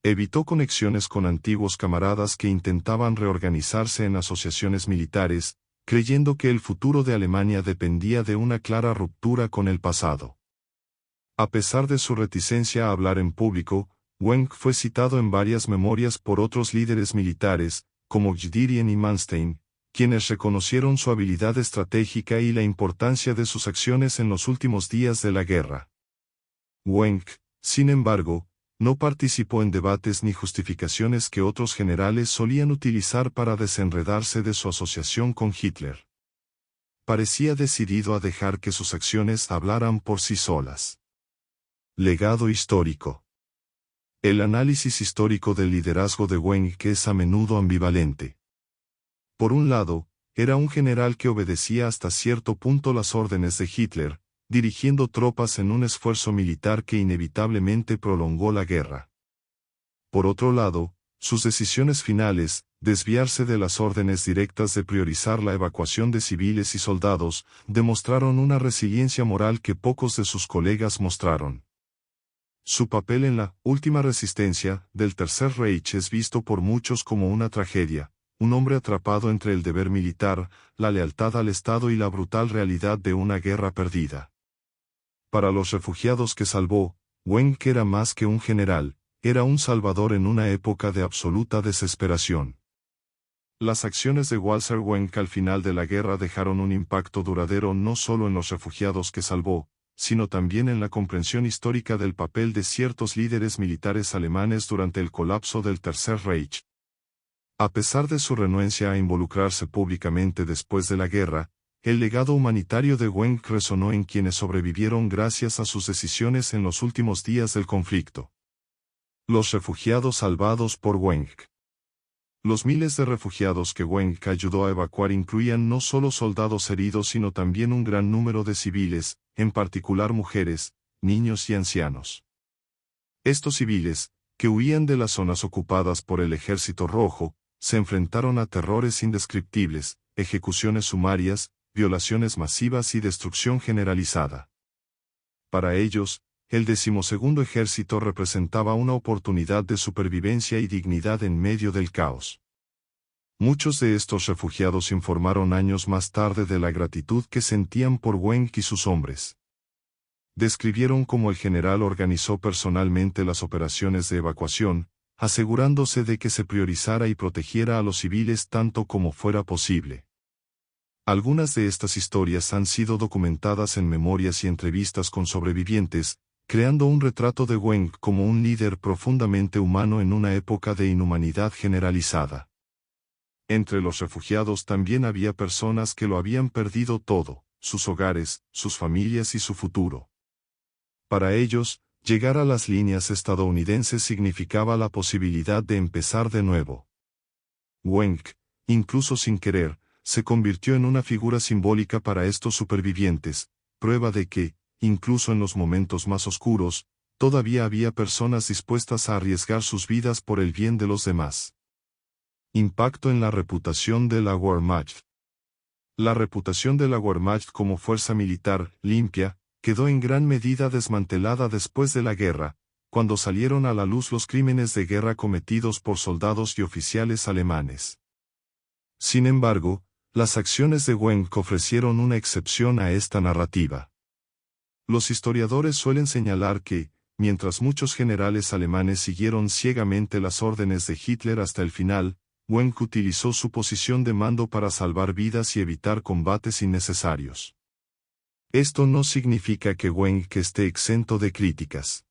A: Evitó conexiones con antiguos camaradas que intentaban reorganizarse en asociaciones militares, creyendo que el futuro de Alemania dependía de una clara ruptura con el pasado. A pesar de su reticencia a hablar en público, Wenck fue citado en varias memorias por otros líderes militares, como Guderian y Manstein, quienes reconocieron su habilidad estratégica y la importancia de sus acciones en los últimos días de la guerra. Wenck, sin embargo, no participó en debates ni justificaciones que otros generales solían utilizar para desenredarse de su asociación con Hitler. Parecía decidido a dejar que sus acciones hablaran por sí solas. Legado histórico. El análisis histórico del liderazgo de Wenck es a menudo ambivalente. Por un lado, era un general que obedecía hasta cierto punto las órdenes de Hitler, dirigiendo tropas en un esfuerzo militar que inevitablemente prolongó la guerra. Por otro lado, sus decisiones finales, desviarse de las órdenes directas de priorizar la evacuación de civiles y soldados, demostraron una resiliencia moral que pocos de sus colegas mostraron. Su papel en la última resistencia del Tercer Reich es visto por muchos como una tragedia, un hombre atrapado entre el deber militar, la lealtad al Estado y la brutal realidad de una guerra perdida. Para los refugiados que salvó, Wenck era más que un general, era un salvador en una época de absoluta desesperación. Las acciones de Walter Wenck al final de la guerra dejaron un impacto duradero no solo en los refugiados que salvó, sino también en la comprensión histórica del papel de ciertos líderes militares alemanes durante el colapso del Tercer Reich. A pesar de su renuencia a involucrarse públicamente después de la guerra, el legado humanitario de Wenck resonó en quienes sobrevivieron gracias a sus decisiones en los últimos días del conflicto. Los refugiados salvados por Wenck. Los miles de refugiados que Wenck ayudó a evacuar incluían no solo soldados heridos sino también un gran número de civiles, en particular mujeres, niños y ancianos. Estos civiles, que huían de las zonas ocupadas por el Ejército Rojo, se enfrentaron a terrores indescriptibles, ejecuciones sumarias, violaciones masivas y destrucción generalizada. Para ellos, el 12º Ejército representaba una oportunidad de supervivencia y dignidad en medio del caos. Muchos de estos refugiados informaron años más tarde de la gratitud que sentían por Wenck y sus hombres. Describieron cómo el general organizó personalmente las operaciones de evacuación, asegurándose de que se priorizara y protegiera a los civiles tanto como fuera posible. Algunas de estas historias han sido documentadas en memorias y entrevistas con sobrevivientes, creando un retrato de Wenck como un líder profundamente humano en una época de inhumanidad generalizada. Entre los refugiados también había personas que lo habían perdido todo, sus hogares, sus familias y su futuro. Para ellos, llegar a las líneas estadounidenses significaba la posibilidad de empezar de nuevo. Wenck, incluso sin querer, se convirtió en una figura simbólica para estos supervivientes, prueba de que, incluso en los momentos más oscuros, todavía había personas dispuestas a arriesgar sus vidas por el bien de los demás. Impacto en la reputación de la Wehrmacht. La reputación de la Wehrmacht como fuerza militar limpia quedó en gran medida desmantelada después de la guerra, cuando salieron a la luz los crímenes de guerra cometidos por soldados y oficiales alemanes. Sin embargo, las acciones de Wenck ofrecieron una excepción a esta narrativa. Los historiadores suelen señalar que, mientras muchos generales alemanes siguieron ciegamente las órdenes de Hitler hasta el final, Wenck utilizó su posición de mando para salvar vidas y evitar combates innecesarios. Esto no significa que Wenck esté exento de críticas.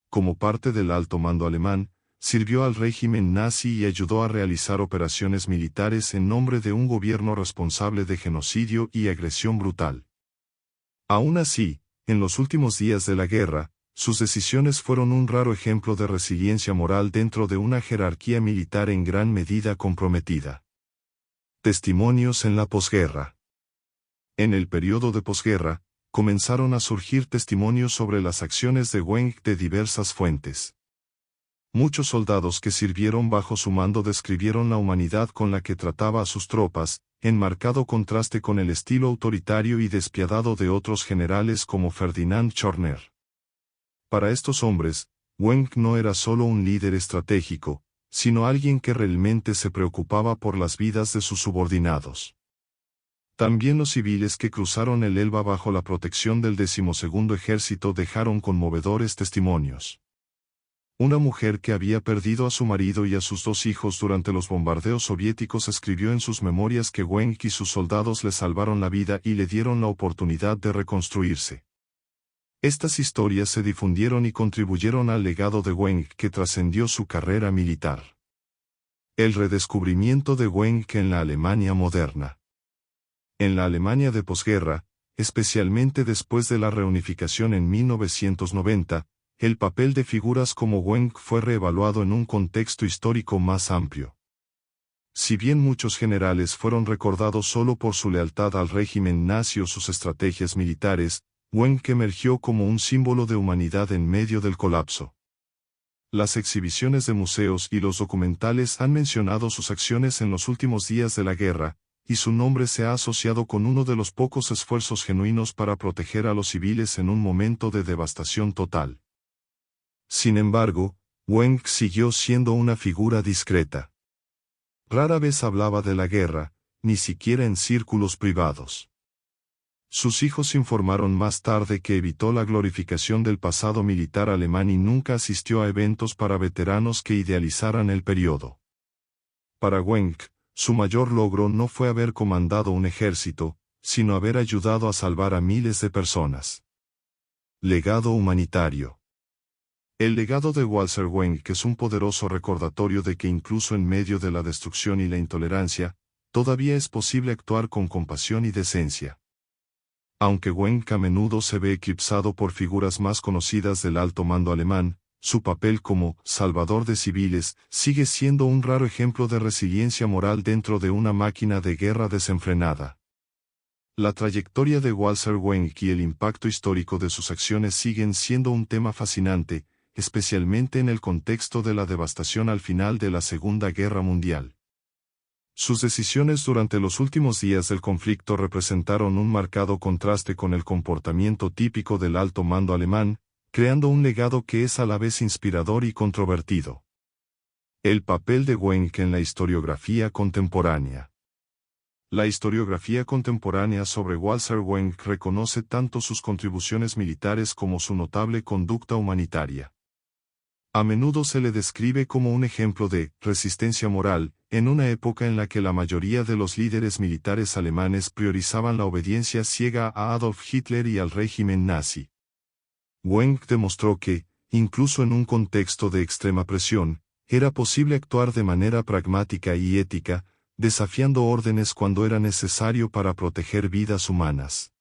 A: Como parte del alto mando alemán, sirvió al régimen nazi y ayudó a realizar operaciones militares en nombre de un gobierno responsable de genocidio y agresión brutal. Aún así, en los últimos días de la guerra, sus decisiones fueron un raro ejemplo de resiliencia moral dentro de una jerarquía militar en gran medida comprometida. Testimonios en la posguerra. En el periodo de posguerra, comenzaron a surgir testimonios sobre las acciones de Wenck de diversas fuentes. Muchos soldados que sirvieron bajo su mando describieron la humanidad con la que trataba a sus tropas, en marcado contraste con el estilo autoritario y despiadado de otros generales como Ferdinand Schörner. Para estos hombres, Wenck no era solo un líder estratégico, sino alguien que realmente se preocupaba por las vidas de sus subordinados. También los civiles que cruzaron el Elba bajo la protección del 12º Ejército dejaron conmovedores testimonios. Una mujer que había perdido a su marido y a sus 2 hijos durante los bombardeos soviéticos escribió en sus memorias que Weng y sus soldados le salvaron la vida y le dieron la oportunidad de reconstruirse. Estas historias se difundieron y contribuyeron al legado de Weng que trascendió su carrera militar. El redescubrimiento de Weng en la Alemania moderna. En la Alemania de posguerra, especialmente después de la reunificación en 1990, el papel de figuras como Weng fue reevaluado en un contexto histórico más amplio. Si bien muchos generales fueron recordados solo por su lealtad al régimen nazi o sus estrategias militares, Weng emergió como un símbolo de humanidad en medio del colapso. Las exhibiciones de museos y los documentales han mencionado sus acciones en los últimos días de la guerra, y su nombre se ha asociado con uno de los pocos esfuerzos genuinos para proteger a los civiles en un momento de devastación total. Sin embargo, Weng siguió siendo una figura discreta. Rara vez hablaba de la guerra, ni siquiera en círculos privados. Sus hijos informaron más tarde que evitó la glorificación del pasado militar alemán y nunca asistió a eventos para veteranos que idealizaran el periodo. Para Weng, su mayor logro no fue haber comandado un ejército, sino haber ayudado a salvar a miles de personas. Legado humanitario. El legado de Walter Weng es un poderoso recordatorio de que incluso en medio de la destrucción y la intolerancia, todavía es posible actuar con compasión y decencia. Aunque Weng a menudo se ve eclipsado por figuras más conocidas del alto mando alemán, su papel como salvador de civiles sigue siendo un raro ejemplo de resiliencia moral dentro de una máquina de guerra desenfrenada. La trayectoria de Walter Weng y el impacto histórico de sus acciones siguen siendo un tema fascinante, especialmente en el contexto de la devastación al final de la Segunda Guerra Mundial. Sus decisiones durante los últimos días del conflicto representaron un marcado contraste con el comportamiento típico del alto mando alemán, creando un legado que es a la vez inspirador y controvertido. El papel de Weng en la historiografía contemporánea. La historiografía contemporánea sobre Walter Weng reconoce tanto sus contribuciones militares como su notable conducta humanitaria. A menudo se le describe como un ejemplo de resistencia moral, en una época en la que la mayoría de los líderes militares alemanes priorizaban la obediencia ciega a Adolf Hitler y al régimen nazi. Weng demostró que, incluso en un contexto de extrema presión, era posible actuar de manera pragmática y ética, desafiando órdenes cuando era necesario para proteger vidas humanas.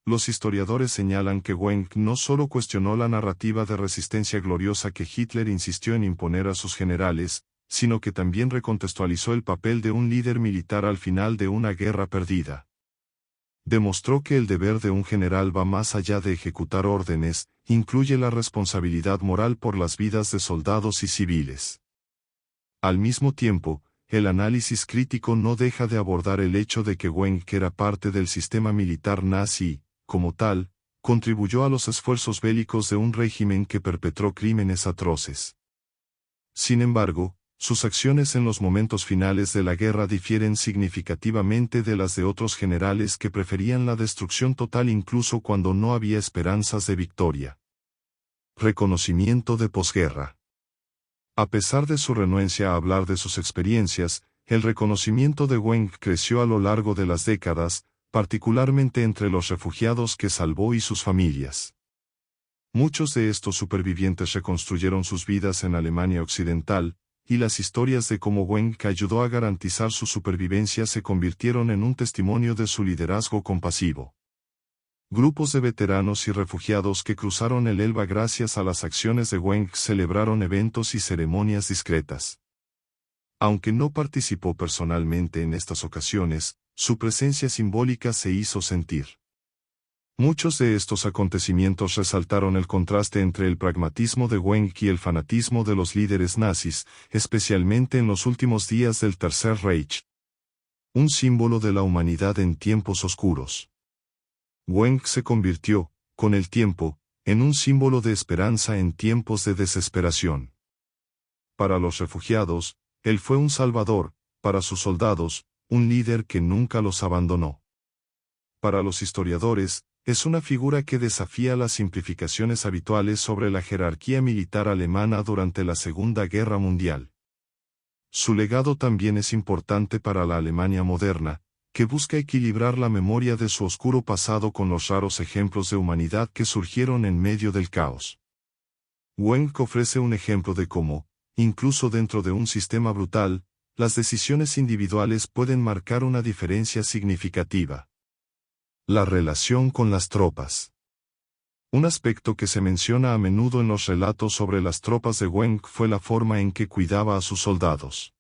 A: Los historiadores señalan que Weng no solo cuestionó la narrativa de resistencia gloriosa que Hitler insistió en imponer a sus generales, sino que también recontextualizó el papel de un líder militar al final de una guerra perdida. Demostró que el deber de un general va más allá de ejecutar órdenes, incluye la responsabilidad moral por las vidas de soldados y civiles. Al mismo tiempo, el análisis crítico no deja de abordar el hecho de que Weng era parte del sistema militar nazi, como tal, contribuyó a los esfuerzos bélicos de un régimen que perpetró crímenes atroces. Sin embargo, sus acciones en los momentos finales de la guerra difieren significativamente de las de otros generales que preferían la destrucción total incluso cuando no había esperanzas de victoria. Reconocimiento de posguerra. A pesar de su renuencia a hablar de sus experiencias, el reconocimiento de Weng creció a lo largo de las décadas, particularmente entre los refugiados que salvó y sus familias. Muchos de estos supervivientes reconstruyeron sus vidas en Alemania Occidental, y las historias de cómo Weng ayudó a garantizar su supervivencia se convirtieron en un testimonio de su liderazgo compasivo. Grupos de veteranos y refugiados que cruzaron el Elba gracias a las acciones de Weng celebraron eventos y ceremonias discretas. Aunque no participó personalmente en estas ocasiones, su presencia simbólica se hizo sentir. Muchos de estos acontecimientos resaltaron el contraste entre el pragmatismo de Weng y el fanatismo de los líderes nazis, especialmente en los últimos días del Tercer Reich. Un símbolo de la humanidad en tiempos oscuros. Weng se convirtió, con el tiempo, en un símbolo de esperanza en tiempos de desesperación. Para los refugiados, él fue un salvador, para sus soldados, un líder que nunca los abandonó. Para los historiadores, es una figura que desafía las simplificaciones habituales sobre la jerarquía militar alemana durante la Segunda Guerra Mundial. Su legado también es importante para la Alemania moderna, que busca equilibrar la memoria de su oscuro pasado con los raros ejemplos de humanidad que surgieron en medio del caos. Wenck ofrece un ejemplo de cómo, incluso dentro de un sistema brutal, las decisiones individuales pueden marcar una diferencia significativa. La relación con las tropas. Un aspecto que se menciona a menudo en los relatos sobre las tropas de Wenck fue la forma en que cuidaba a sus soldados.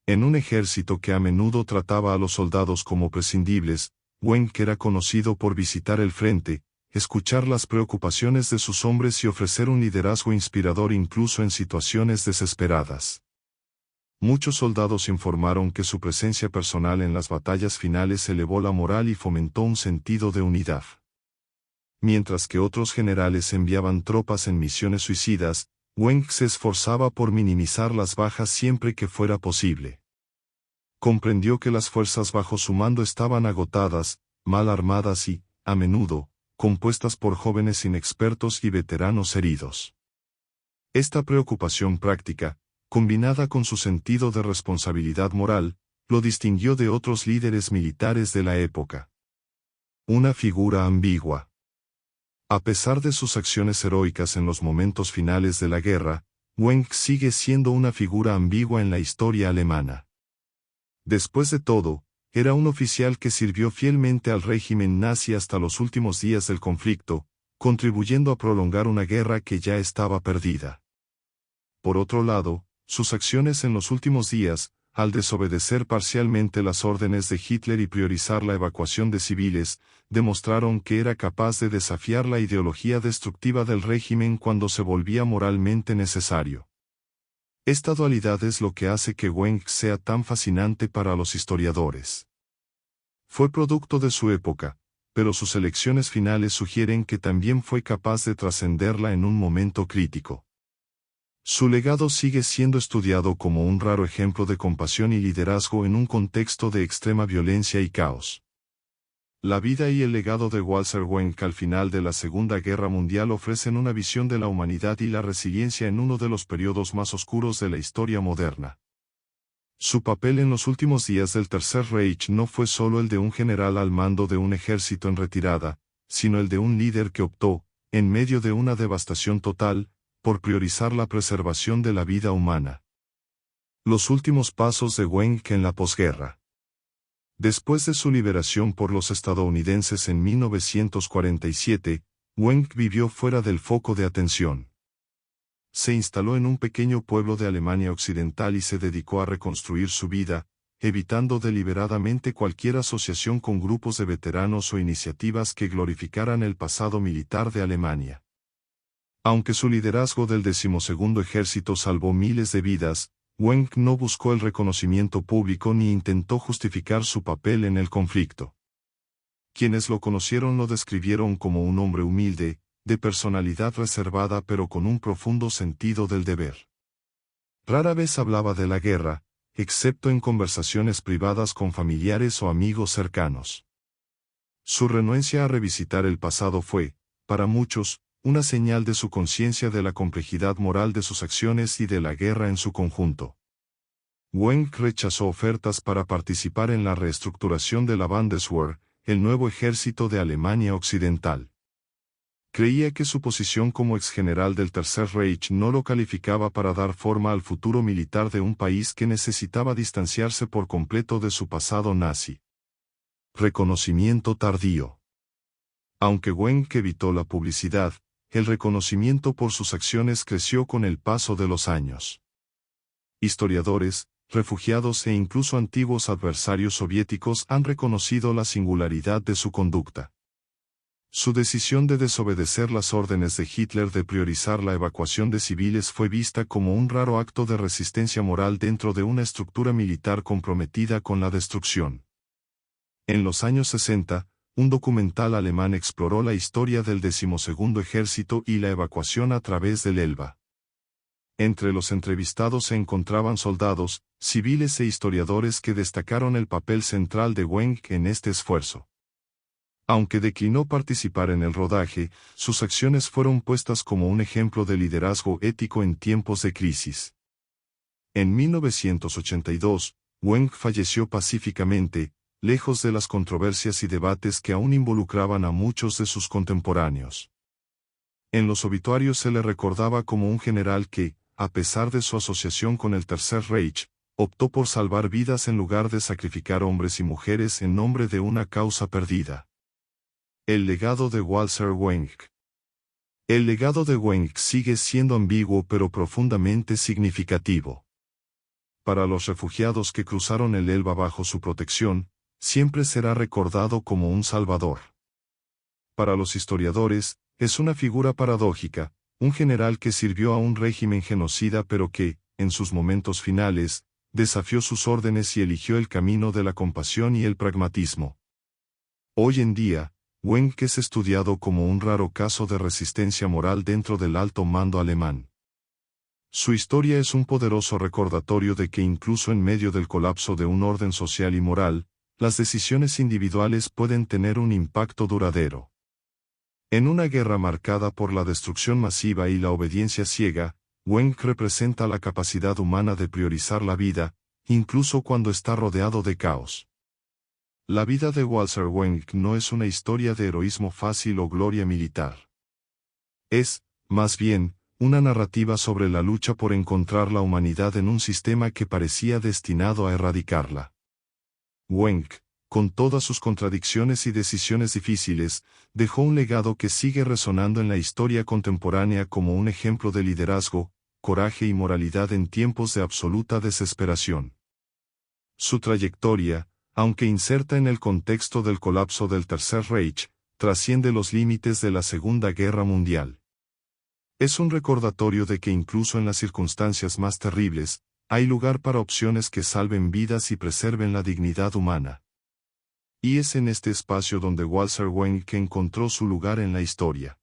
A: En un ejército que a menudo trataba a los soldados como prescindibles, Wenck era conocido por visitar el frente, escuchar las preocupaciones de sus hombres y ofrecer un liderazgo inspirador incluso en situaciones desesperadas. Muchos soldados informaron que su presencia personal en las batallas finales elevó la moral y fomentó un sentido de unidad. Mientras que otros generales enviaban tropas en misiones suicidas, Wenck se esforzaba por minimizar las bajas siempre que fuera posible. Comprendió que las fuerzas bajo su mando estaban agotadas, mal armadas y, a menudo, compuestas por jóvenes inexpertos y veteranos heridos. Esta preocupación práctica, combinada con su sentido de responsabilidad moral, lo distinguió de otros líderes militares de la época. Una figura ambigua. A pesar de sus acciones heroicas en los momentos finales de la guerra, Wenck sigue siendo una figura ambigua en la historia alemana. Después de todo, era un oficial que sirvió fielmente al régimen nazi hasta los últimos días del conflicto, contribuyendo a prolongar una guerra que ya estaba perdida. Por otro lado, sus acciones en los últimos días, al desobedecer parcialmente las órdenes de Hitler y priorizar la evacuación de civiles, demostraron que era capaz de desafiar la ideología destructiva del régimen cuando se volvía moralmente necesario. Esta dualidad es lo que hace que Wenck sea tan fascinante para los historiadores. Fue producto de su época, pero sus elecciones finales sugieren que también fue capaz de trascenderla en un momento crítico. Su legado sigue siendo estudiado como un raro ejemplo de compasión y liderazgo en un contexto de extrema violencia y caos. La vida y el legado de Walter Wenck al final de la Segunda Guerra Mundial ofrecen una visión de la humanidad y la resiliencia en uno de los periodos más oscuros de la historia moderna. Su papel en los últimos días del Tercer Reich no fue solo el de un general al mando de un ejército en retirada, sino el de un líder que optó, en medio de una devastación total, por priorizar la preservación de la vida humana. Los últimos pasos de Wenck en la posguerra. Después de su liberación por los estadounidenses en 1947, Wenck vivió fuera del foco de atención. Se instaló en un pequeño pueblo de Alemania Occidental y se dedicó a reconstruir su vida, evitando deliberadamente cualquier asociación con grupos de veteranos o iniciativas que glorificaran el pasado militar de Alemania. Aunque su liderazgo del 12º Ejército salvó miles de vidas, Wenck no buscó el reconocimiento público ni intentó justificar su papel en el conflicto. Quienes lo conocieron lo describieron como un hombre humilde, de personalidad reservada pero con un profundo sentido del deber. Rara vez hablaba de la guerra, excepto en conversaciones privadas con familiares o amigos cercanos. Su renuencia a revisitar el pasado fue, para muchos, una señal de su conciencia de la complejidad moral de sus acciones y de la guerra en su conjunto. Wenck rechazó ofertas para participar en la reestructuración de la Bundeswehr, el nuevo ejército de Alemania Occidental. Creía que su posición como exgeneral del Tercer Reich no lo calificaba para dar forma al futuro militar de un país que necesitaba distanciarse por completo de su pasado nazi. Reconocimiento tardío. Aunque Wenck evitó la publicidad, el reconocimiento por sus acciones creció con el paso de los años. Historiadores, refugiados e incluso antiguos adversarios soviéticos han reconocido la singularidad de su conducta. Su decisión de desobedecer las órdenes de Hitler de priorizar la evacuación de civiles fue vista como un raro acto de resistencia moral dentro de una estructura militar comprometida con la destrucción. En los años 60, un documental alemán exploró la historia del 12º Ejército y la evacuación a través del Elba. Entre los entrevistados se encontraban soldados, civiles e historiadores que destacaron el papel central de Wenck en este esfuerzo. Aunque declinó participar en el rodaje, sus acciones fueron puestas como un ejemplo de liderazgo ético en tiempos de crisis. En 1982, Wang falleció pacíficamente, lejos de las controversias y debates que aún involucraban a muchos de sus contemporáneos. En los obituarios se le recordaba como un general que, a pesar de su asociación con el Tercer Reich, optó por salvar vidas en lugar de sacrificar hombres y mujeres en nombre de una causa perdida. El legado de Walter Weng. El legado de Weng sigue siendo ambiguo pero profundamente significativo. Para los refugiados que cruzaron el Elba bajo su protección, siempre será recordado como un salvador. Para los historiadores, es una figura paradójica, un general que sirvió a un régimen genocida pero que, en sus momentos finales, desafió sus órdenes y eligió el camino de la compasión y el pragmatismo. Hoy en día, Weng es estudiado como un raro caso de resistencia moral dentro del alto mando alemán. Su historia es un poderoso recordatorio de que incluso en medio del colapso de un orden social y moral, las decisiones individuales pueden tener un impacto duradero. En una guerra marcada por la destrucción masiva y la obediencia ciega, Weng representa la capacidad humana de priorizar la vida, incluso cuando está rodeado de caos. La vida de Walter Weng no es una historia de heroísmo fácil o gloria militar. Es, más bien, una narrativa sobre la lucha por encontrar la humanidad en un sistema que parecía destinado a erradicarla. Weng, con todas sus contradicciones y decisiones difíciles, dejó un legado que sigue resonando en la historia contemporánea como un ejemplo de liderazgo, coraje y moralidad en tiempos de absoluta desesperación. Su trayectoria, aunque inserta en el contexto del colapso del Tercer Reich, trasciende los límites de la Segunda Guerra Mundial. Es un recordatorio de que incluso en las circunstancias más terribles, hay lugar para opciones que salven vidas y preserven la dignidad humana. Y es en este espacio donde Walter Weng encontró su lugar en la historia.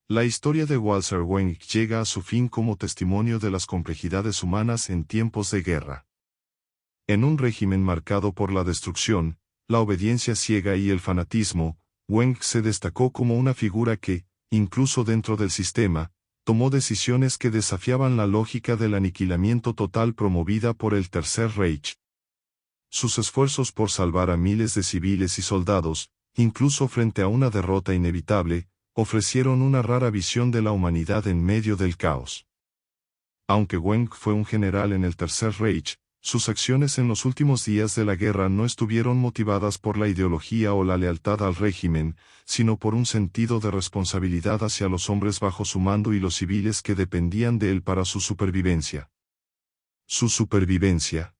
A: La historia de Walter Weng llega a su fin como testimonio de las complejidades humanas en tiempos de guerra. En un régimen marcado por la destrucción, la obediencia ciega y el fanatismo, Weng se destacó como una figura que, incluso dentro del sistema, tomó decisiones que desafiaban la lógica del aniquilamiento total promovida por el Tercer Reich. Sus esfuerzos por salvar a miles de civiles y soldados, incluso frente a una derrota inevitable, ofrecieron una rara visión de la humanidad en medio del caos. Aunque Weng fue un general en el Tercer Reich, sus acciones en los últimos días de la guerra no estuvieron motivadas por la ideología o la lealtad al régimen, sino por un sentido de responsabilidad hacia los hombres bajo su mando y los civiles que dependían de él para su supervivencia. Su supervivencia.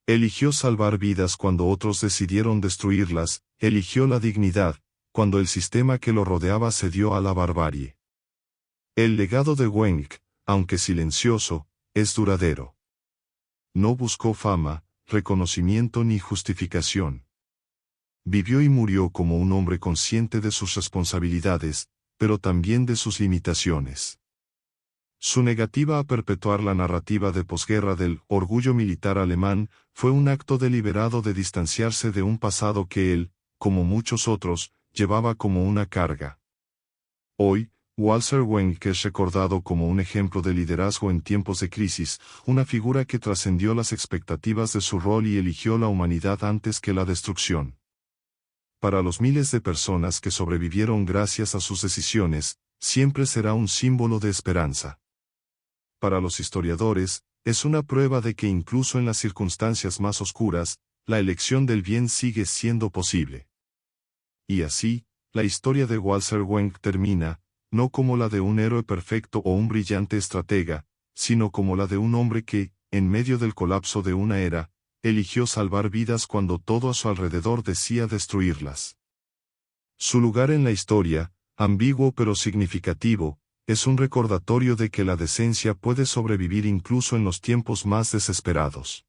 A: Eligió salvar vidas cuando otros decidieron destruirlas, eligió la dignidad, cuando el sistema que lo rodeaba cedió a la barbarie. El legado de Weng, aunque silencioso, es duradero. No buscó fama, reconocimiento ni justificación. Vivió y murió como un hombre consciente de sus responsabilidades, pero también de sus limitaciones. Su negativa a perpetuar la narrativa de posguerra del orgullo militar alemán fue un acto deliberado de distanciarse de un pasado que él, como muchos otros, llevaba como una carga. Hoy, Walter Weng es recordado como un ejemplo de liderazgo en tiempos de crisis, una figura que trascendió las expectativas de su rol y eligió la humanidad antes que la destrucción. Para los miles de personas que sobrevivieron gracias a sus decisiones, siempre será un símbolo de esperanza. Para los historiadores, es una prueba de que incluso en las circunstancias más oscuras, la elección del bien sigue siendo posible. Y así, la historia de Walter Weng termina, no como la de un héroe perfecto o un brillante estratega, sino como la de un hombre que, en medio del colapso de una era, eligió salvar vidas cuando todo a su alrededor decía destruirlas. Su lugar en la historia, ambiguo pero significativo, es un recordatorio de que la decencia puede sobrevivir incluso en los tiempos más desesperados.